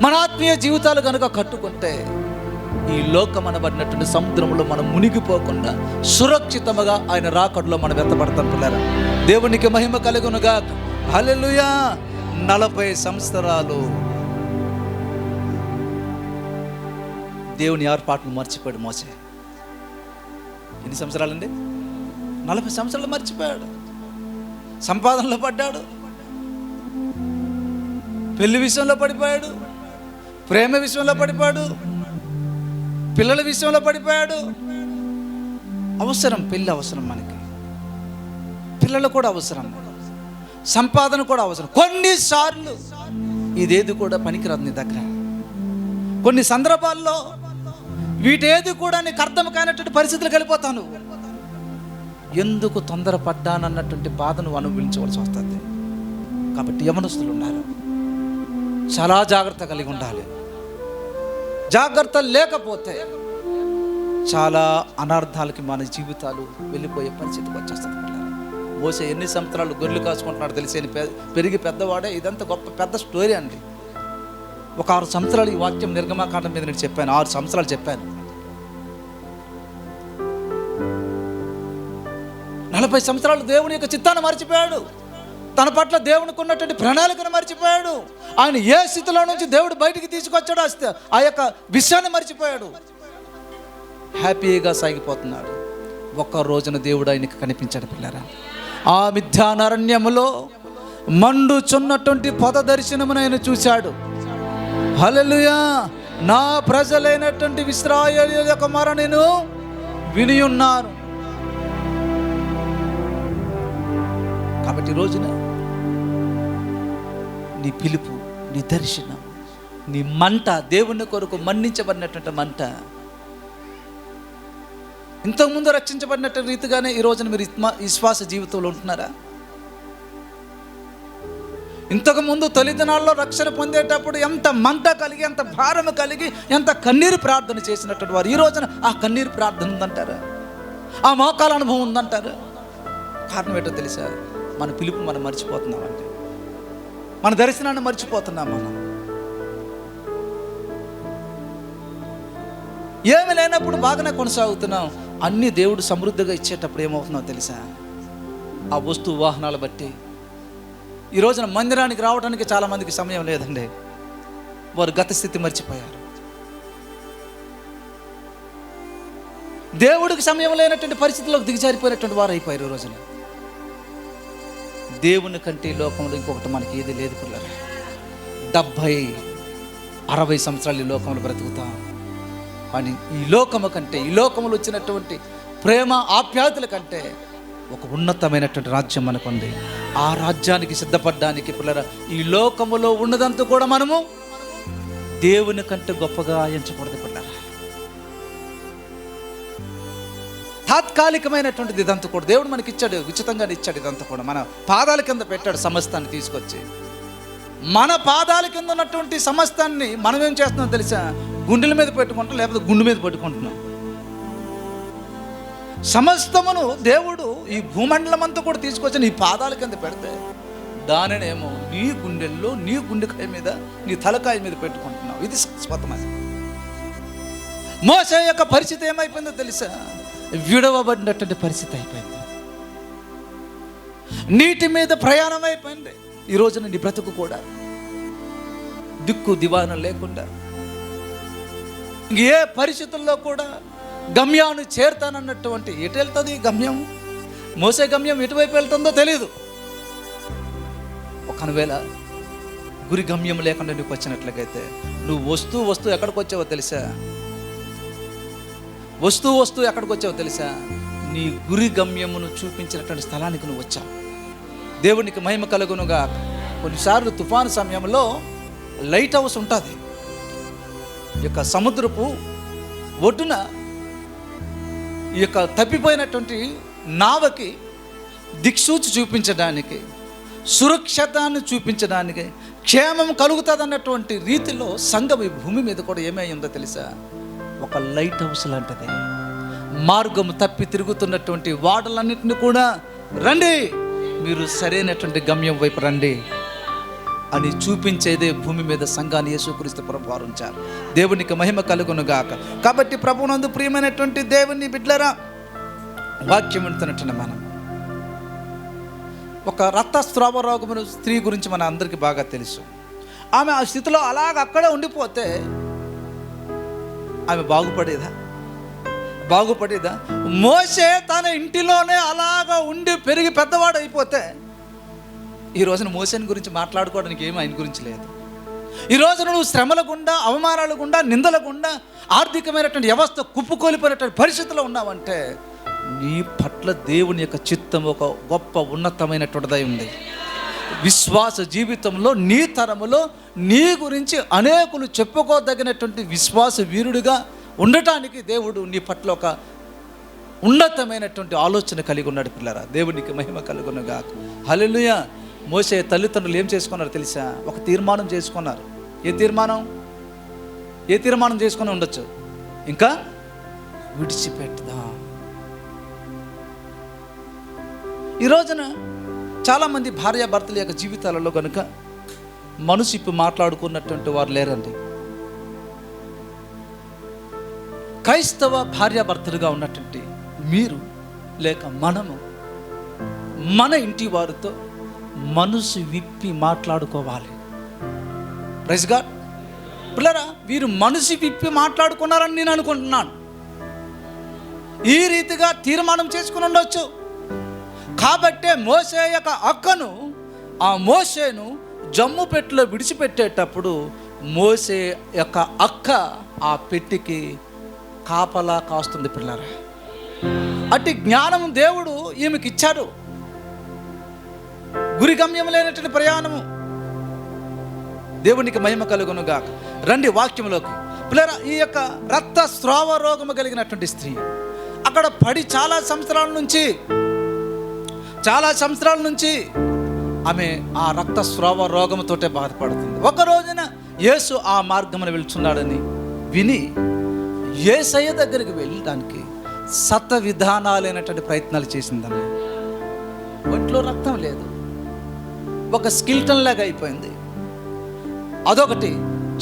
మన ఆత్మీయ జీవితాలు కనుక కట్టుకుంటే, ఈ లోకమనబడినటువంటి సముద్రంలో మనం మునిగిపోకుండా సురక్షితముగా ఆయన రాకడలో మనం ఎత్తపడతాం పిల్లరా. దేవునికి మహిమ కలుగునుగా. హల్లెలూయా. 40 సంవత్సరాలు దేవుని ఏర్పాటును మర్చిపోయాడు మోసే. ఎన్ని సంవత్సరాలండి? 40 సంవత్సరాలు మర్చిపోయాడు. సంపాదనలో పడ్డాడు, పెళ్లి విషయంలో పడిపోయాడు, ప్రేమ విషయంలో పడిపోయాడు, పిల్లల విషయంలో పడిపోయాడు. అవసరం, పెళ్ళి అవసరం, మనకి పిల్లలు కూడా అవసరం, సంపాదన కూడా అవసరం. కొన్నిసార్లు ఇదేది కూడా పనికిరాదు నీ దగ్గర. కొన్ని సందర్భాల్లో వీటేది కూడా నీకు అర్థం కానటువంటి పరిస్థితులకు వెళ్ళిపోతాను. ఎందుకు తొందరపడ్డానన్నటువంటి బాధను అనుభవించవలసి వస్తుంది. కాబట్టి యవనస్తులు ఉన్నారు, చాలా జాగ్రత్త కలిగి ఉండాలి. జాగ్రత్త లేకపోతే చాలా అనర్థాలకి మన జీవితాలు వెళ్ళిపోయే పరిస్థితికి వచ్చేస్తుంది. మోసే ఎన్ని సంవత్సరాలు గొర్రెలు కాచుకుంటున్నాడు తెలిసి పెరిగి పెద్దవాడే. ఇదంతా గొప్ప పెద్ద స్టోరీ అండి. ఒక 6 సంవత్సరాలు ఈ వాక్యం నిర్గమాకాండం మీద నేను చెప్పాను. 6 సంవత్సరాలు చెప్పాను. 40 సంవత్సరాలు దేవుని యొక్క చిత్తాన్ని మర్చిపోయాడు. తన పట్ల దేవునికి ఉన్నటువంటి ప్రణాళికను మర్చిపోయాడు. ఆయన ఏ స్థితిలో నుంచి దేవుడు బయటికి తీసుకొచ్చాడో ఆ యొక్క విషయాన్ని మర్చిపోయాడు. హ్యాపీగా సాగిపోతున్నాడు. ఒక్క రోజున దేవుడు ఆయనకి కనిపించాడు పిల్లరా. ఆ మిథ్యానారణ్యములో మండుచున్నటువంటి పద దర్శనమును ఆయన చూశాడు. హల్లెలూయా. నా ప్రజలైనటువంటి ఇశ్రాయేలీయుల యొక్క మొర నేను విని ఉన్నాను. కాబట్టి ఈ రోజున నీ పిలుపు, నీ దర్శనం, నీ మంట, దేవుని కొరకు మన్నించబడినటువంటి మంట, ఇంతకుముందు రక్షించబడినట్టు రీతిగానే ఈ రోజున మీరు విశ్వాస జీవితంలో ఉంటున్నారా? ఇంతకుముందు తొలి దినాల్లో రక్షణ పొందేటప్పుడు ఎంత మంట కలిగి, ఎంత భారం కలిగి, ఎంత కన్నీరు ప్రార్థన చేసినటువంటి వారు ఈ రోజున ఆ కన్నీరు ప్రార్థన ఉందంటారా? ఆ మోకాల అనుభవం ఉందంటారా? కారణం ఏంటో తెలుసా? మన పిలుపు మనం మర్చిపోతున్నామంటే, మన దర్శనాన్ని మర్చిపోతున్నాం. మనం ఏమి లేనప్పుడు బాగానే కొనసాగుతున్నాం. అన్నీ దేవుడు సమృద్ధిగా ఇచ్చేటప్పుడు ఏమవుతుందో తెలుసా? ఆ వస్తు వాహనాలు బట్టి ఈ రోజున మందిరానికి రావడానికి చాలామందికి సమయం లేదండి. వారు గత స్థితి మర్చిపోయారు. దేవుడికి సమయం లేనటువంటి పరిస్థితుల్లోకి దిగజారిపోయినటువంటి వారు అయిపోయారు. ఈ రోజున దేవుని కంటే ఈ లోకంలో ఇంకొకటి మనకి ఏది లేదు పిల్లలు. 70-60 సంవత్సరాలు ఈ లోకంలో బ్రతుకుతాం. కానీ ఈ లోకము కంటే, ఈ లోకములు వచ్చినటువంటి ప్రేమ ఆప్యాయతల కంటే ఒక ఉన్నతమైనటువంటి రాజ్యం మనకు ఉంది. ఆ రాజ్యానికి సిద్ధపడడానికి పిల్లరా ఈ లోకములో ఉన్నదంతా కూడా మనము దేవుని కంటే గొప్పగా ఎంచకూడదు పిల్లరా. తాత్కాలికమైనటువంటిది ఇదంతా కూడా దేవుడు మనకి ఇచ్చాడు, ఉచితంగా ఇచ్చాడు. ఇదంతా కూడా మన పాదాల కింద పెట్టాడు సమస్తాన్ని తీసుకొచ్చి. మన పాదాల కింద ఉన్నటువంటి సమస్తాన్ని మనం ఏం చేస్తున్నాం తెలుసా? గుండెల మీద పెట్టుకుంటాం, లేకపోతే గుండె మీద పెట్టుకుంటున్నాం. సమస్తమును దేవుడు ఈ భూమండలం అంతా కూడా తీసుకొచ్చి నీ పాదాల కింద పెడితే దానినేమో నీ గుండెల్లో, నీ గుండెకాయ మీద, నీ తలకాయ మీద పెట్టుకుంటున్నావు. ఇది శాశ్వతమైన. మోసే యొక్క పరిస్థితి ఏమైపోయిందో తెలుసా? విడవబడినటువంటి పరిస్థితి అయిపోయింది. నీటి మీద ప్రయాణం అయిపోయింది. ఈ రోజున నీ బ్రతుకు కూడా దిక్కు దివానం లేకుండా, ఏ పరిస్థితుల్లో కూడా గమ్యాన్ని చేరుతానన్నటువంటి, ఎటు వెళ్తుంది గమ్యం? మోసే గమ్యం ఎటువైపు వెళ్తుందో తెలియదు. ఒకవేళ గురి గమ్యం లేకుండా నీకు వచ్చినట్లయితే నువ్వు వస్తూ ఎక్కడికి వచ్చావో తెలుసా? వస్తూ ఎక్కడికి వచ్చావో తెలుసా? నీ గురి గమ్యమును చూపించినటువంటి స్థలానికి నువ్వు వచ్చావు. దేవునికి మహిమ కలుగునుగా. కొన్నిసార్లు తుఫాను సమయంలో లైట్ హౌస్ ఉంటుంది. ఈ యొక్క సముద్రపు ఒడ్డున ఈ యొక్క తప్పిపోయినటువంటి నావకి దిక్సూచి చూపించడానికి, సురక్షతాన్ని చూపించడానికి, క్షేమం కలుగుతుంది అన్నటువంటి రీతిలో సంఘం ఈ భూమి మీద కూడా ఏమై ఉందో తెలుసా? ఒక లైట్ హౌస్ లాంటిది. మార్గము తప్పి తిరుగుతున్నటువంటి వాడలన్నింటినీ కూడా రండి, మీరు సరైనటువంటి గమ్యం వైపు రండి అని చూపించేదే భూమి మీద సంఘాన్ని యేసుక్రీస్తు ప్రభువు ఉంచారు. దేవునికి మహిమ కలుగును గాక. కాబట్టి ప్రభువునందు ప్రియమైనటువంటి దేవుని బిడ్డలారా, వాక్యం వింటున్నట్టు మనం ఒక రక్తస్రావ రోగమున స్త్రీ గురించి మన అందరికీ బాగా తెలుసు. ఆమె ఆ స్థితిలో అలాగ అక్కడే ఉండిపోతే ఆమె బాగుపడేదా? మోసే తన ఇంటిలోనే అలాగా ఉండి పెరిగి పెద్దవాడు అయిపోతే ఈ రోజున మోసేని గురించి మాట్లాడుకోవడానికి ఏమీ ఆయన గురించి లేదు. ఈ రోజున నువ్వు శ్రమల గుండా, అవమానాల గుండా, నిందల గుండా, ఆర్థికమైనటువంటి వ్యవస్థ కుప్పకూలిపోయినటువంటి పరిస్థితిలో ఉన్నావంటే నీ పట్ల దేవుని యొక్క చిత్తం ఒక గొప్ప ఉన్నతమైనటువంటిదై ఉంది. విశ్వాస జీవితంలో నీ తరములో నీ గురించి అనేకులు చెప్పుకోదగినటువంటి విశ్వాస వీరుడిగా ఉండటానికి దేవుడు నీ పట్ల ఒక ఉన్నతమైనటువంటి ఆలోచన కలిగి ఉన్నాడు. పిల్లరా, దేవునికి మహిమ కలుగునుగా. హల్లెలూయా. మోసే తల్లిదండ్రులు ఏం చేసుకున్నారో తెలుసా? ఒక తీర్మానం చేసుకున్నారు. ఏ తీర్మానం చేసుకుని ఉండొచ్చు? ఇంకా విడిచిపెట్టుదా. ఈ రోజున చాలామంది భార్యాభర్తల యొక్క జీవితాలలో కనుక మనసు ఇప్పి మాట్లాడుకున్నటువంటి వారు లేరండి. క్రైస్తవ భార్యాభర్తలుగా ఉన్నటువంటి మీరు లేక మనము మన ఇంటి వారితో మనసు విప్పి మాట్లాడుకోవాలి. Praise God. పిల్లరా, వీరు మనసు విప్పి మాట్లాడుకున్నారని నేను అనుకుంటున్నాను. ఈ రీతిగా తీర్మానం చేసుకుని ఉండొచ్చు. కాబట్టే మోసే యొక్క అక్కను, ఆ మోసేను జమ్ము పెట్టెలో విడిచిపెట్టేటప్పుడు మోసే యొక్క అక్క ఆ పెట్టికి కాపలా కాస్తుంది. పిల్లరా, అట్టి జ్ఞానం దేవుడు ఈమెకి ఇచ్చాడు. గురి గమ్యం లేనటువంటి ప్రయాణము. దేవునికి మహిమ కలుగును గాక. రండి వాక్యంలోకి. పిల్లరా, ఈ యొక్క రక్తస్రావ రోగము కలిగినటువంటి స్త్రీ అక్కడ పడి చాలా సంవత్సరాల నుంచి ఆమె ఆ రక్తస్రావ రోగంతోటే బాధపడుతుంది. ఒక రోజున యేసు ఆ మార్గమున వెళ్తున్నాడని విని యేసయ్య దగ్గరికి వెళ్ళడానికి శత విధానాలైనటువంటి ప్రయత్నాలు చేసిందన్న. ఒంట్లో రక్తం లేదు, ఒక స్కిల్టన్ లాగా అయిపోయింది. అదొకటి.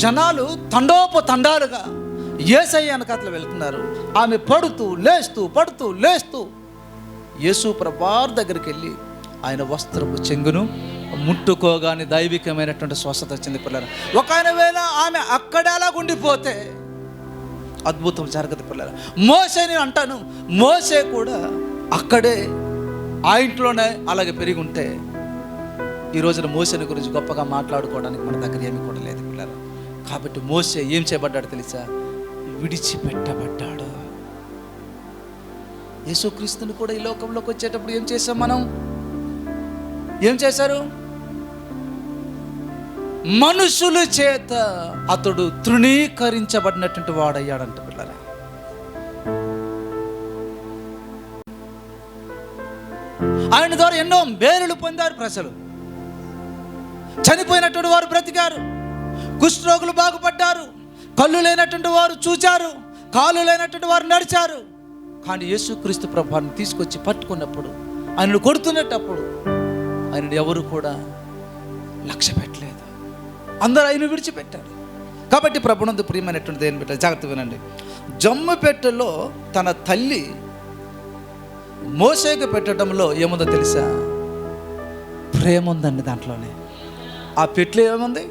జనాలు తండోపతండాలుగా యేసయ్య వెనకాతల వెళ్తున్నారు. ఆమె పడుతూ లేస్తూ యేసు ప్రభువారి దగ్గరికి వెళ్ళి ఆయన వస్త్రపు చెంగును ముట్టుకోగానే దైవికమైనటువంటి స్వస్థత వచ్చింది. పిల్లలు, ఒకవేళ ఆమె అక్కడ అలా ఉండిపోతే అద్భుతం జరగదు. పిల్లలు, మోసేని అంటాను, మోసే కూడా అక్కడే ఆ ఇంట్లోనే అలాగే పెరిగి ఉంటే ఈ రోజున మోసేని గురించి గొప్పగా మాట్లాడుకోవడానికి మన దగ్గర ఏమి కూడా లేదు. పిల్లలు, కాబట్టి మోసే ఏం చేయబడ్డాడు తెలుసా? విడిచిపెట్టబడ్డాడు. యేసుక్రీస్తుని కూడా ఈ లోకంలోకి వచ్చేటప్పుడు ఏం చేశాం మనం? ఏం చేశారు? మనుషుల చేత అతడు తృణీకరించబడినటువంటి వాడయ్యాడంట. పిల్లలు, ఆయన ద్వారా ఎన్నో మేలులు పొందారు ప్రజలు. చనిపోయినటువంటి వారు బ్రతికారు, కుష్ఠరోగులు బాగుపడ్డారు, కళ్ళు లేనటువంటి వారు చూచారు, కాళ్ళు లేనటువంటి వారు నడిచారు. కానీ యేసుక్రీస్తు ప్రభువుని తీసుకొచ్చి పట్టుకున్నప్పుడు, ఆయనను కొడుతున్నప్పుడు ఆయనను ఎవరు కూడా లక్ష్య పెట్టలేదు. అందరూ ఆయన విడిచిపెట్టారు. కాబట్టి ప్రభువునందు ప్రియమైనటువంటి దేని బిడ్డ జాగ్రత్త వినండి. జమ్ము పెట్టెలో తన తల్లి మోసేకు పెట్టడంలో ఏముందో తెలుసా? ప్రేమ ఉందండి దాంట్లోనే. ఆ పెట్టెలో ఏముంది?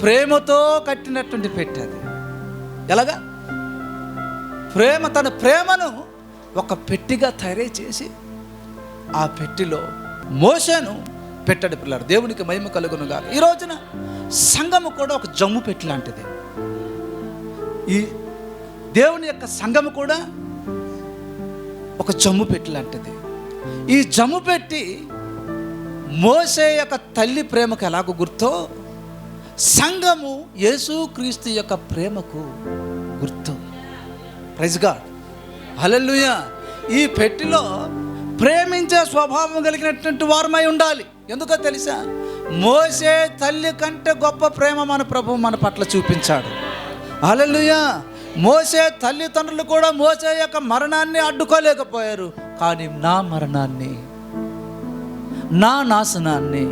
ప్రేమతో కట్టినటువంటి పెట్టె. అది ఎలాగా? తన ప్రేమను ఒక పెట్టిగా తయారు చేసి ఆ పెట్టిలో మోషేను పెట్టాడు పిల్లలు. దేవునికి మహిమ కలుగునుగా. ఈ రోజున సంఘము కూడా ఒక జమ్ము పెట్టి లాంటిది. ఈ దేవుని యొక్క సంఘము కూడా ఒక జమ్ము పెట్టి లాంటిది. ఈ జమ్ము పెట్టి మోషే యొక్క తల్లి ప్రేమకు ఎలాగో గుర్తో, సంఘము యేసుక్రీస్తు యొక్క ప్రేమకు గుర్తు. ప్రైజ్ గాడ్, హల్లెలూయా. ఈ పెట్టిలో ప్రేమించే స్వభావం కలిగినటువంటి వారమై ఉండాలి. ఎందుకో తెలుసా? మోషే తల్లి కంటే గొప్ప ప్రేమ మన ప్రభువు మన పట్ల చూపించాడు. హల్లెలూయా. మోషే తల్లిదండ్రులు కూడా మోషే యొక్క మరణాన్ని అడ్డుకోలేకపోయారు. కానీ నా మరణాన్ని, నా నాశనాన్ని,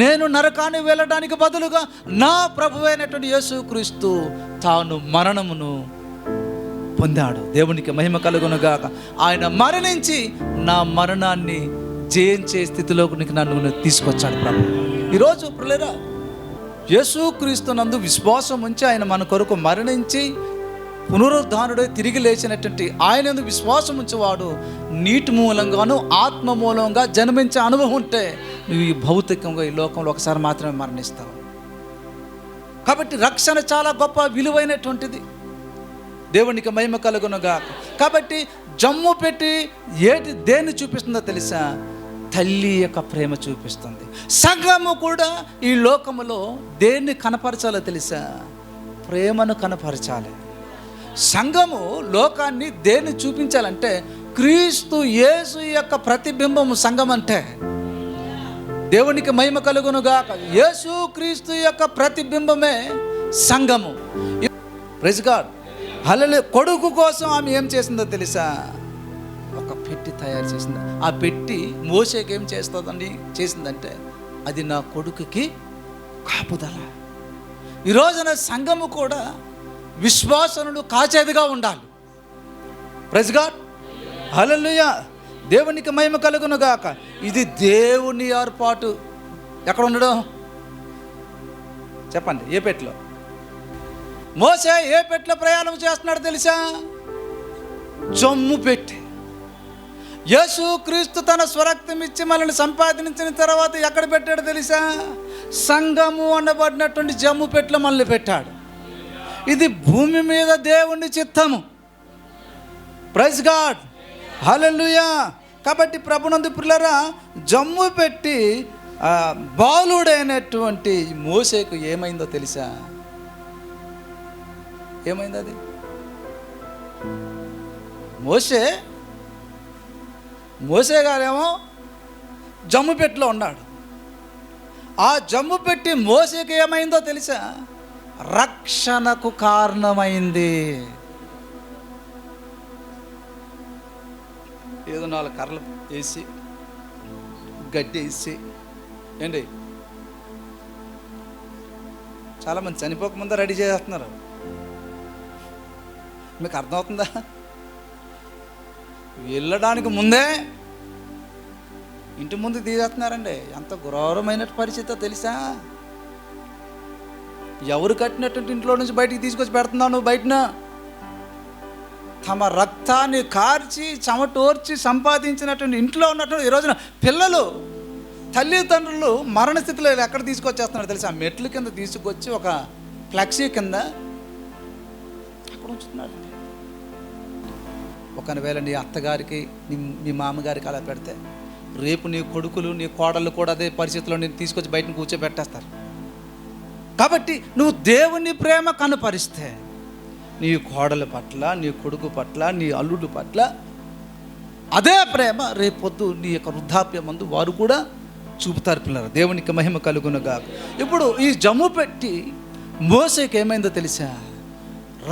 నేను నరకాన్ని వెళ్ళడానికి బదులుగా నా ప్రభువైనటువంటి యేసుక్రీస్తు తాను మరణమును పొందాడు. దేవునికి మహిమ కలుగునుగాక. ఆయన మరణించి నా మరణాన్ని జయించే స్థితిలోకి నన్ను తీసుకొచ్చాడు ప్రభు. ఈరోజు ప్రియులారా, యేసుక్రీస్తు నందు విశ్వాసం ఉంచి ఆయన మన కొరకు మరణించి పునరుద్ధానుడై తిరిగి లేచినటువంటి ఆయన యందు విశ్వాసం ఉంచేవాడు నీటి మూలంగాను ఆత్మ మూలంగా జన్మించే అనుభవం ఉంటే నువ్వు ఈ భౌతికంగా ఈ లోకంలో ఒకసారి మాత్రమే మరణిస్తావు. కాబట్టి రక్షణ చాలా గొప్ప విలువైనటువంటిది. దేవునికి మహిమ కలుగునుగా. కాబట్టి జమ్ము పెట్టి దేన్ని చూపిస్తుందో తెలుసా? తల్లి యొక్క ప్రేమ చూపిస్తుంది. సంఘము కూడా ఈ లోకములో దేన్ని కనపరచాలో తెలుసా? ప్రేమను కనపరచాలి. సంఘము లోకాన్ని దేన్ని చూపించాలంటే క్రీస్తు యేసు యొక్క ప్రతిబింబము సంఘం అంటే. దేవునికి మహిమ కలుగునుగాక. యేసు క్రీస్తు యొక్క ప్రతిబింబమే సంఘము. ప్రైజ్ గాడ్, హల్లెలూయా. కొడుకు కోసం ఆమె ఏం చేసిందో తెలుసా? ఒక పెట్టి తయారు చేసింది. ఆ పెట్టి మోషేకి ఏం చేసిందంటే అది నా కొడుకుకి కాపుదల. ఈ రోజున సంఘము కూడా విశ్వాసనులు కాచేదిగా ఉండాలి. ప్రైజ్ గాడ్, హల్లెలూయా. దేవునికి మహిమ కలుగునుగాక. ఇది దేవుని ఏర్పాటు. ఎక్కడ ఉండడం చెప్పండి? ఏ పెట్టిలో? మోషే ఏ పెట్టిలో ప్రయాణం చేస్తున్నాడు తెలుసా? జమ్ము పెట్టి. యేసుక్రీస్తు తన స్వరక్తం ఇచ్చి మనల్ని సంపాదించిన తర్వాత ఎక్కడ పెట్టాడు తెలుసా? సంఘము అనబడినటువంటి జమ్ము పెట్టిలో మనల్ని పెట్టాడు. ఇది భూమి మీద దేవుని చిత్తము. ప్రైజ్ గాడ్, హల్లెలూయా. కాబట్టి ప్రభునందు పిల్లరా, జమ్ము పెట్టి బాలుడైనటువంటి మోషేకు ఏమైందో తెలుసా? ఏమైంది? అది మోషే గారేమో జమ్ము పెట్టిలో ఉన్నాడు. ఆ జమ్ము పెట్టి మోషేకి ఏమైందో తెలుసా? రక్షణకు కారణమైంది. ఏదో 4 కర్రలు వేసి గడ్డి వేసి ఏంటి చాలామంది చనిపోకముందే రెడీ చేస్తున్నారు. మీకు అర్థమవుతుందా? వెళ్ళడానికి ముందే ఇంటి ముందు తీసేస్తున్నారండి. ఎంత ఘోరమైన పరిస్థితో తెలుసా? ఎవరు కట్టినటువంటి ఇంట్లో నుంచి బయటికి తీసుకొచ్చి పెడుతున్నావు నువ్వు బయటన? తమ రక్తాన్ని కార్చి చెమటోర్చి సంపాదించినటువంటి ఇంట్లో ఉన్నటువంటి ఈ రోజున పిల్లలు తల్లిదండ్రులు మరణ స్థితిలో ఎక్కడ తీసుకొచ్చేస్తున్నారు తెలుసా? మెట్ల కింద తీసుకొచ్చి ఒక ఫ్లెక్సీ కింద అక్కడ ఉంచుతున్నాడు. ఒకవేళ నీ అత్తగారికి మీ మామగారికి అలా పెడితే రేపు నీ కొడుకులు నీ కోడళ్ళు కూడా అదే పరిస్థితిలో నేను తీసుకొచ్చి బయటను కూర్చోబెట్టేస్తారు. కాబట్టి నువ్వు దేవుని ప్రేమ కనపరిస్తే నీ కోడల పట్ల, నీ కొడుకు పట్ల, నీ అల్లుడు పట్ల అదే ప్రేమ రేపొద్దు నీ యొక్క వృద్ధాప్యం మందు వారు కూడా చూపుతారు పిల్లలు. దేవునికి మహిమ కలుగునుగా. ఇప్పుడు ఈ జమ్ము పెట్టి మోషేకి ఏమైందో తెలుసా?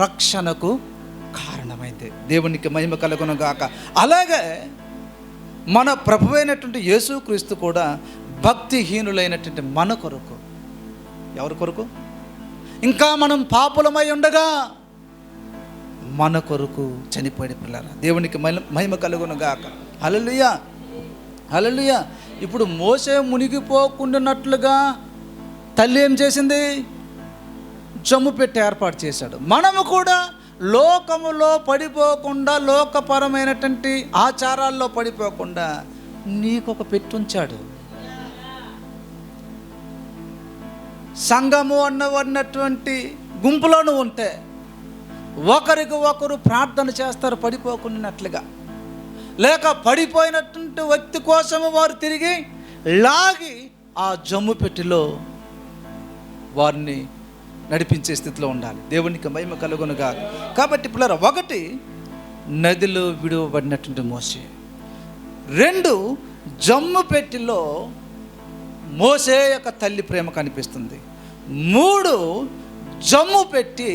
రక్షణకు కారణమైంది. దేవునికి మహిమ కలుగునుగాక. అలాగే మన ప్రభువైనటువంటి యేసుక్రీస్తు కూడా భక్తిహీనులైనటువంటి మన కొరకు, ఎవరి కొరకు? ఇంకా మనం పాపులమై ఉండగా మన కొరకు చనిపోయిన పిల్లరా. దేవునికి మహిమ కలుగునుగాక. హల్లెలూయా, హల్లెలూయా. ఇప్పుడు మోషే మునిగిపోకుండానట్లుగా తల్లి ఏం చేసింది? జమ్ము పెట్టి ఏర్పాటు చేశాడు. మనము కూడా లోకములో పడిపోకుండా, లోకపరమైనటువంటి ఆచారాల్లో పడిపోకుండా నీకు ఒక పెట్టుంచాడు. సంఘము అన్నటువంటి గుంపులో నువ్వు ఉంటే ఒకరికి ఒకరు ప్రార్థన చేస్తారు పడిపోకున్నట్లుగా. లేక పడిపోయినటువంటి వ్యక్తి కోసము వారు తిరిగి లాగి ఆ జమ్ము పెట్టిలో వారిని నడిపించే స్థితిలో ఉండాలి. దేవునికి మహిమ కలుగునుగా. కాబట్టి పిల్లరా, 1 నదిలో విడువబడినటువంటి మోషే, 2 జమ్ము పెట్టిలో మోషే యొక్క తల్లి ప్రేమ కనిపిస్తుంది, 3 జమ్ము పెట్టి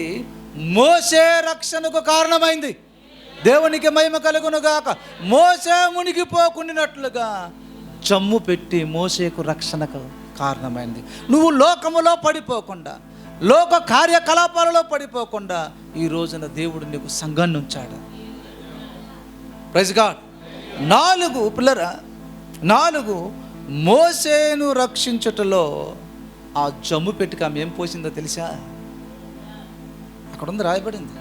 మోషే రక్షణకు కారణమైంది. దేవునికి మహిమ కలుగునుగాక. మోషే మునిగిపోకుండానట్లుగా జమ్ము పెట్టి మోషేకు రక్షణకు కారణమైంది. నువ్వు లోకములో పడిపోకుండా, లోక కార్యకలాపాలలో పడిపోకుండా ఈ రోజున దేవుడు నీకు సంఘాన్ని ఉంచాడు. Praise God. 4 పిల్లరా, 4 మోషేను రక్షించుటలో ఆ జమ్ము పెట్టుకు ఆమె ఏం పోసిందో తెలుసా? అక్కడ ఉంది, రాయబడింది.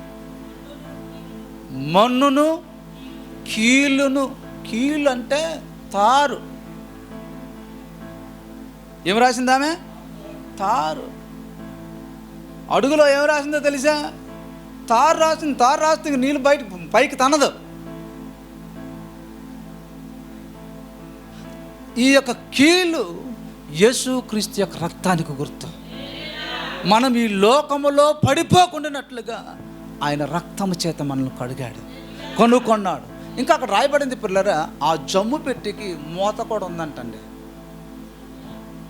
మన్నును కీలును. కీలు అంటే తారు. ఏం రాసింది ఆమె? తారు. అడుగులో ఏం రాసిందో తెలుసా? తారు రాసింది. తారు రాస్తే నీళ్ళు బయట పైకి తనదు. ఈ యొక్క కీలు యేసుక్రీస్తు యొక్క రక్తానికి గుర్తు. మనం ఈ లోకములో పడిపోకుండానట్లుగా ఆయన రక్తము చేత మనల్ని కడిగాడు, కొనుక్కున్నాడు. ఇంకా అక్కడ రాయబడింది పిల్లరా, ఆ జమ్ము పెట్టికి మూత కూడా ఉందంటండి.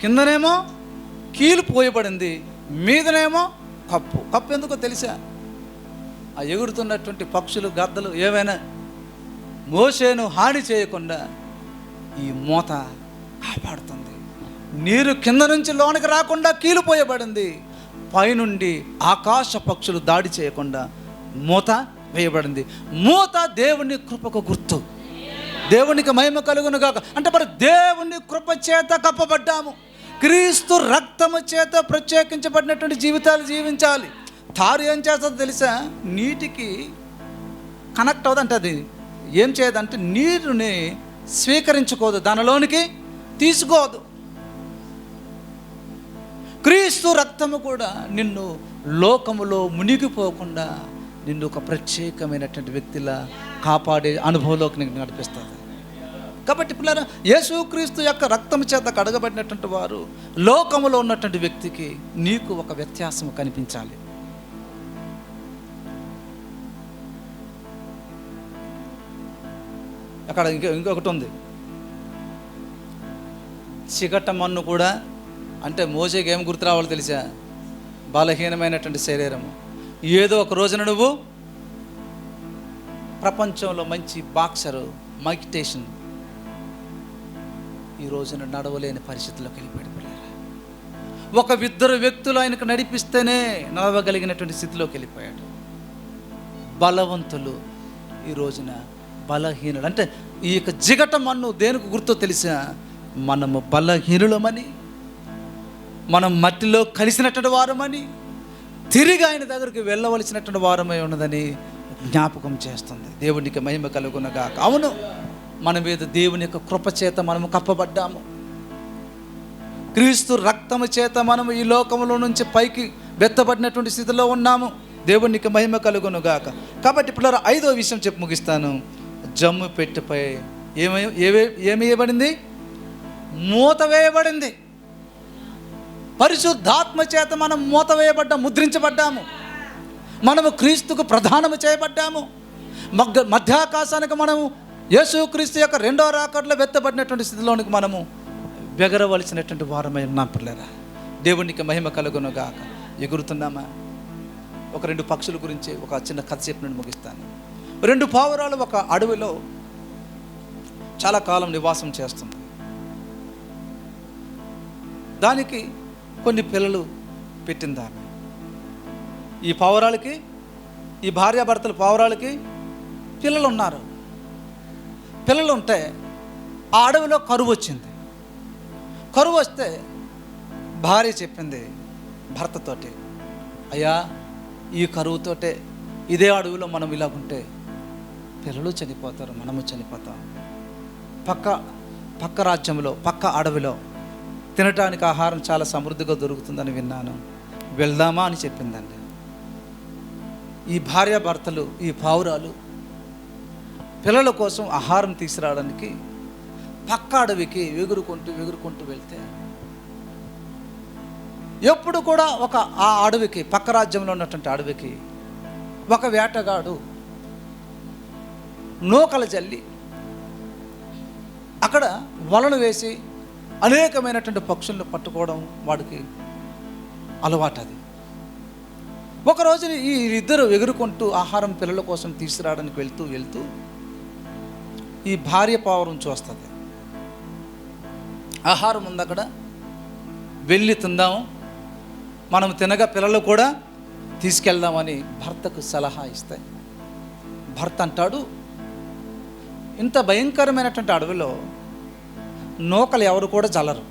కిందనేమో కీలు పోయబడింది, మీదనేమో కప్పు. కప్పు ఎందుకో తెలుసా? ఆ ఎగురుతున్నటువంటి పక్షులు, గద్దలు ఏవైనా మోషేను హాని చేయకుండా ఈ మూత కాపాడుతుంది. నీరు కింద నుంచి లోనికి రాకుండా కీలు పోయబడింది, పైనుండి ఆకాశ పక్షులు దాడి చేయకుండా మూత వేయబడింది. మూత దేవుని కృపకు గుర్తు. దేవునికి మహిమ కలుగునుగాక. అంటే మరి దేవుని కృప చేత కప్పబడ్డాము, క్రీస్తు రక్తము చేత ప్రత్యేకించబడినటువంటి జీవితాలు జీవించాలి. తారు ఏం చేస్తుందో తెలుసా? నీటికి కనెక్ట్ అవుదంటే అది ఏం చేయదంటే నీరుని స్వీకరించుకోదు, దానిలోనికి తీసుకోదు. క్రీస్తు రక్తము కూడా నిన్ను లోకములో మునిగిపోకుండా నిన్ను ఒక ప్రత్యేకమైనటువంటి వ్యక్తిలా కాపాడే అనుభవంలోకి నీకు నడిపిస్తుంది. కాబట్టి పిల్లరా, యేసుక్రీస్తు యొక్క రక్తము చేత కడగబడినటువంటి వారు లోకములో ఉన్నటువంటి వ్యక్తికి నీకు ఒక వ్యత్యాసం కనిపించాలి. అక్కడ ఇంకొకటి ఉంది, చిగట మన్ను కూడా. అంటే మోషేకి ఏం గుర్తు రావాలో తెలుసా? బలహీనమైనటువంటి శరీరము. ఏదో ఒక రోజున నువ్వు ప్రపంచంలో మంచి బాక్సరు, మైక్ టైసన్, ఈ రోజున నడవలేని పరిస్థితుల్లోకి వెళ్ళిపోయాడు పిల్లరా. 1-2 వ్యక్తులు ఆయనకు నడిపిస్తేనే నడవగలిగినటువంటి స్థితిలోకి వెళ్ళిపోయాడు. బలవంతులు ఈ రోజున బలహీనులు. అంటే ఈ యొక్క జిగట మన్ను దేనికి గుర్తో తెలుసా? మనము బలహీనులమని, మనం మట్టిలో కలిసినటువంటి వారమని, తిరిగి ఆయన దగ్గరికి వెళ్ళవలసినటువంటి వారమై ఉన్నదని జ్ఞాపకం చేస్తుంది. దేవునికి మహిమ కలుగునగాక. అవును, మన మీద దేవుని యొక్క కృప చేత మనము కప్పబడ్డాము. క్రీస్తు రక్తము చేత మనము ఈ లోకములో నుంచి పైకి బెత్తబడినటువంటి స్థితిలో ఉన్నాము. దేవునికి మహిమ కలుగునుగాక. కాబట్టి పిల్లలు 5వ విషయం చెప్పి ముగిస్తాను. జమ్ము పెట్టిపై ఏమి వేయబడింది? మూత వేయబడింది. పరిశుద్ధాత్మ చేత మనం మూత వేయబడ్డాం, ముద్రించబడ్డాము. మనము క్రీస్తుకు ప్రధానము చేయబడ్డాము. మధ్యాకాశానికి మనము యేసుక్రీస్తు యొక్క 2వ రాకడలో వెత్తబడినటువంటి స్థితిలోనికి మనము బెగరవలసినటువంటి వారమై ఉన్నాం పిల్లరా. దేవునికి మహిమ కలుగునుగాక. ఎగురుతున్నామా? ఒక 2 పక్షుల గురించి ఒక చిన్న కథ చెప్పి నేను ముగిస్తాను. 2 పావురాలు ఒక అడవిలో చాలా కాలం నివాసం చేస్తుంది. దానికి కొన్ని పిల్లలు పెట్టింది ఆమె. ఈ పావురాలకి, ఈ భార్యాభర్తల పావురాలకి పిల్లలు ఉన్నారు. పిల్లలు ఉంటే ఆ అడవిలో కరువు వచ్చింది. కరువు వస్తే భార్య చెప్పింది భర్తతోటి, అయ్యా ఈ కరువుతోటే ఇదే అడవిలో మనం ఇలాగుంటే పిల్లలు చనిపోతారు, మనము చనిపోతాం. పక్క రాజ్యంలో, పక్క అడవిలో తినటానికి ఆహారం చాలా సమృద్ధిగా దొరుకుతుందని విన్నాను, వెళ్దామా అని చెప్పిందండి. ఈ భార్యాభర్తలు, ఈ పావురాలు పిల్లల కోసం ఆహారం తీసుకురావడానికి పక్క అడవికి ఎగురుకుంటూ వెళ్తే, ఎప్పుడు కూడా ఆ అడవికి, పక్క రాజ్యంలో ఉన్నటువంటి అడవికి ఒక వేటగాడు నూకలు జల్లి అక్కడ వలను వేసి అనేకమైనటువంటి పక్షులను పట్టుకోవడం వాడికి అలవాటు. అది ఒకరోజు ఈ ఇద్దరు ఎగురుకుంటూ ఆహారం పిల్లల కోసం తీసుకురావడానికి వెళ్తూ ఈ భార్య పావురం చూస్తుంది, ఆహారం ఉంది అక్కడ, వెళ్ళి తిందాము, మనం తినగా పిల్లలు కూడా తీసుకెళ్దామని భర్తకు సలహా ఇస్తాయి. భర్త అంటాడు, ఇంత భయంకరమైనటువంటి అడవిలో నూకలు ఎవరు కూడా జల్లరు,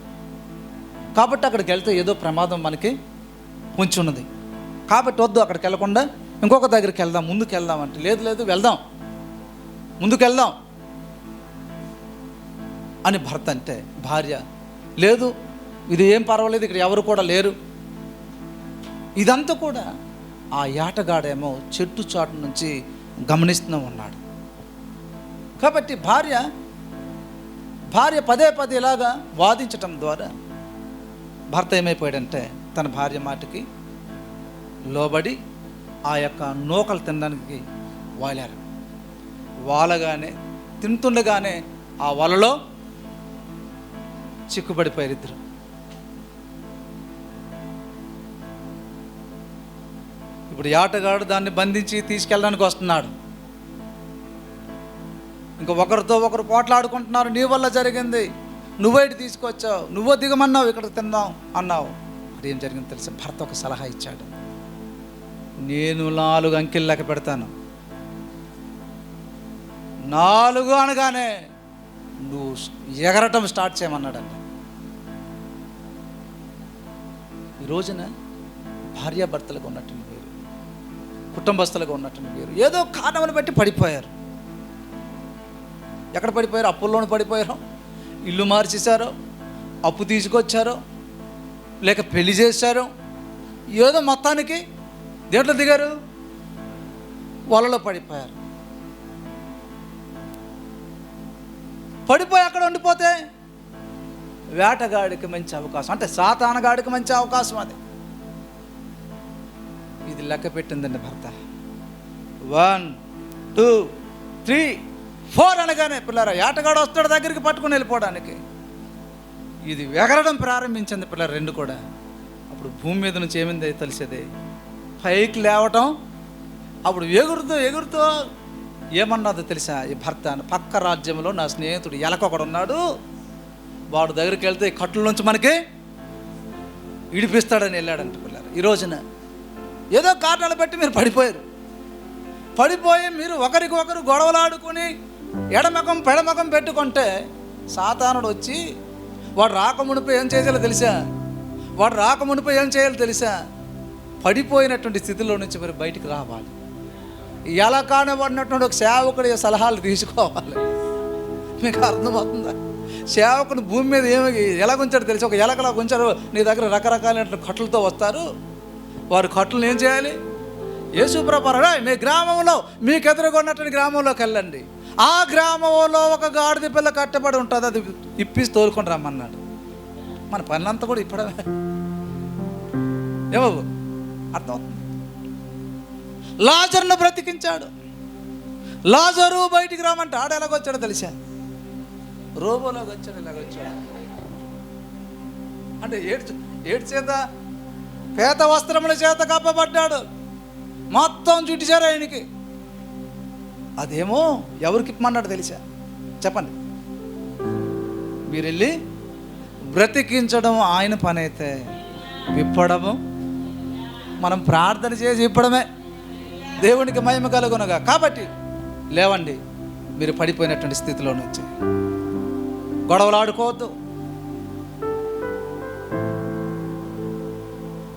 కాబట్టి అక్కడికి వెళ్తే ఏదో ప్రమాదం మనకి ఉంచి ఉన్నది, కాబట్టి వద్దు, అక్కడికి వెళ్ళకుండా ఇంకొక దగ్గరికి వెళ్దాం, ముందుకు వెళ్దాం అంటే, లేదు వెళ్దాం, ముందుకు వెళ్దాం అని భర్త అంటే, భార్య లేదు, ఇది ఏం పర్వాలేదు, ఇక్కడ ఎవరు కూడా లేరు. ఇదంతా కూడా ఆ ఏటగాడేమో చెట్టు చాటు నుంచి గమనిస్తూ ఉన్నాడు. కాబట్టి భార్య పదే ఇలాగా వాదించటం ద్వారా భర్త ఏమైపోయాడంటే, తన భార్య మాటకి లోబడి ఆ యొక్క నూకలు తినడానికి వాలారు. వాలగానే తింటుండగానే ఆ వలలో చిక్కుబడిపోయారు ఇద్దరు. ఇప్పుడు ఏటగాడు దాన్ని బంధించి తీసుకెళ్ళడానికి వస్తున్నాడు. ఇంకా ఒకరితో ఒకరు పోట్లాడుకుంటున్నారు, నీ వల్ల జరిగింది, నువ్వేటి తీసుకొచ్చావు, నువ్వో దిగమన్నావు, ఇక్కడ తిందాం అన్నావు. అదేం జరిగింది తెలుసా? భర్త ఒక సలహా ఇచ్చాడు, నేను 4 అంకెలు లెక్క పెడతాను, 4 అనగానే నువ్వు ఎగరటం స్టార్ట్ చేయమన్నాడంట. ఈ రోజున భార్యాభర్తలుగా ఉన్నట్టు వేరు, కుటుంబస్తులుగా ఉన్నట్టు వేరు, ఏదో కారణమును బట్టి పడిపోయారు. ఎక్కడ పడిపోయారు? అప్పుల్లోనూ పడిపోయారు, ఇల్లు మార్చేశారో, అప్పు తీసుకొచ్చారో, లేక పెళ్లి చేశారో, ఏదో మొత్తానికి దేంట్లో దిగారు? వలలో పడిపోయారు. పడిపోయి అక్కడ ఉండిపోతే వేటగాడికి మంచి అవకాశం, అంటే సాతానగాడికి మంచి అవకాశం. అది ఇది లెక్క పెట్టిందండి భర్త. 1 2 3 4 అనగానే పిల్లరా ఏటగాడు వస్తాడు దగ్గరికి పట్టుకుని వెళ్ళిపోవడానికి. ఇది ఎగరడం ప్రారంభించింది పిల్లలు 2 కూడా. అప్పుడు భూమి మీద నుంచి ఏమైంది తెలిసేది, పైకి లేవటం. అప్పుడు ఎగురుతూ ఏమన్నదో తెలుసా ఈ భర్త? పక్క రాజ్యంలో నా స్నేహితుడు ఎలకొకడు ఉన్నాడు, వాడు దగ్గరికి వెళ్తే ఈ కట్టుల నుంచి మనకి ఇడిపిస్తాడని వెళ్ళాడంట పిల్లలు. ఈ రోజున ఏదో కారణాలు బట్టి మీరు పడిపోయి మీరు ఒకరికొకరు గొడవలాడుకుని ఎడమకం పెడమకం పెట్టుకుంటే సాతానుడు వచ్చి వాడు రాకమునిపై ఏం చేయాలో తెలుసా? పడిపోయినటువంటి స్థితిలో నుంచి మీరు బయటికి రావాలి. ఎలా కానబడినటువంటి ఒక సేవకుడి సలహాలు తీసుకోవాలి. మీకు అర్థమవుతుందా? సేవకుని భూమి మీద ఎలా ఉంచాడు తెలిసి, ఒక ఎలకలా ఉంచారు. నీ దగ్గర రకరకాలైన కట్టలతో వస్తారు, వారి కట్టలను ఏం చేయాలి? యేసుప్రభురా మీ గ్రామంలో, మీకు ఎదురుగా ఉన్నటువంటి గ్రామంలోకి వెళ్ళండి, ఆ గ్రామంలో ఒక గాడిద పిల్ల కట్టబడి ఉంటుంది, అది ఇప్పిసి తోలుకొని రమ్మన్నాడు. మన పనులంతా కూడా ఇప్పుడమే. ఏమో అర్థమవుతుంది. లాజరును బ్రతికించాడు. లాజరు బయటికి రామంటే ఆడ ఎలాగొచ్చాడో తెలిసా? రోబోలాగా వచ్చాడు, ఇలాగొచ్చాడు. అంటే ఏడు చేత పేత వస్త్రముల చేత కప్పబడ్డాడు, మొత్తం చుట్టిచారు ఆయనకి. అదేమో ఎవరికి ఇప్పమన్నాడు తెలుసా? చెప్పండి. మీరు వెళ్ళి బ్రతికించడం ఆయన పని అయితే, విప్పడము మనం ప్రార్థన చేసి ఇప్పడమే. దేవునికి మహిమ కలుగునగా. కాబట్టి లేవండి, మీరు పడిపోయినటువంటి స్థితిలో నుంచి గొడవలాడుకోవద్దు,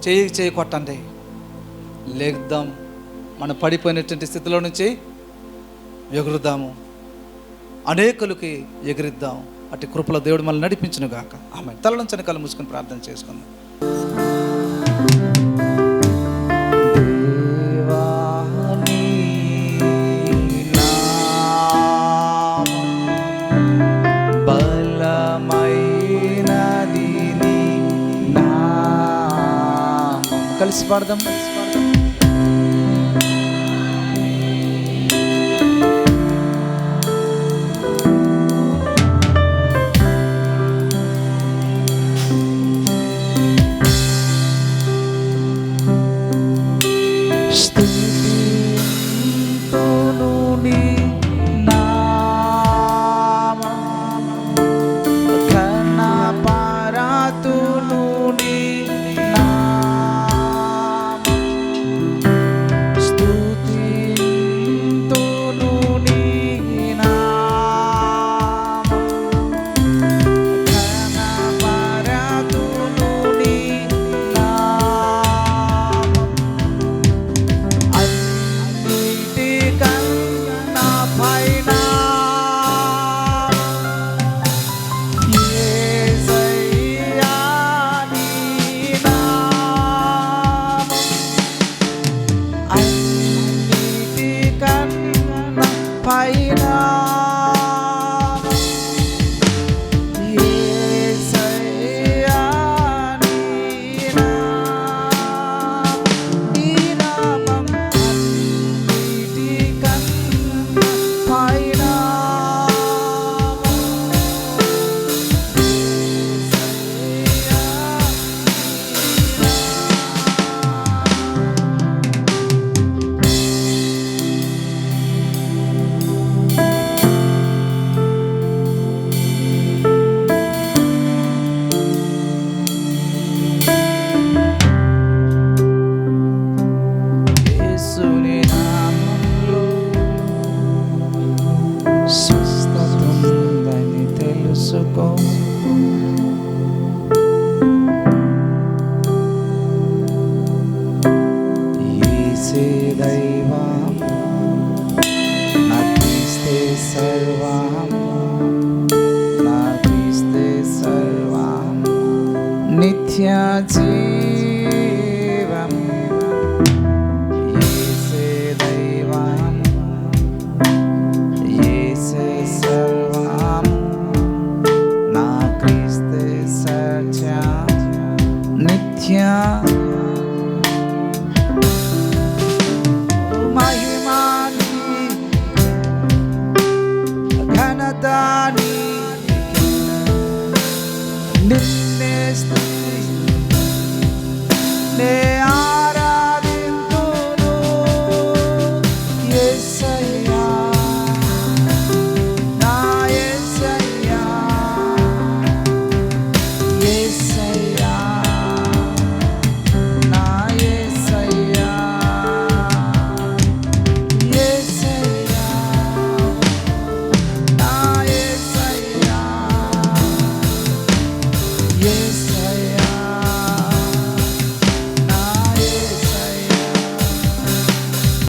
చేయి కొట్టండి, లేద్దాం, మనం పడిపోయినటువంటి స్థితిలో నుంచి ఎగురుదాము, అనేకులకి ఎగిరిద్దాం. అటు కృపలో దేవుడు మనల్ని నడిపించును గాక. ఆమె తలలోంచని కళ్ళు మూసుకొని ప్రార్థన చేసుకుందాం. కలిసి పాడదాం. నిత్య జీవం యేసే దైవం, యేసే సర్వం, నా క్రీస్తే సత్యం. నిత్య మహిమాని ఘనతాని నిన్నే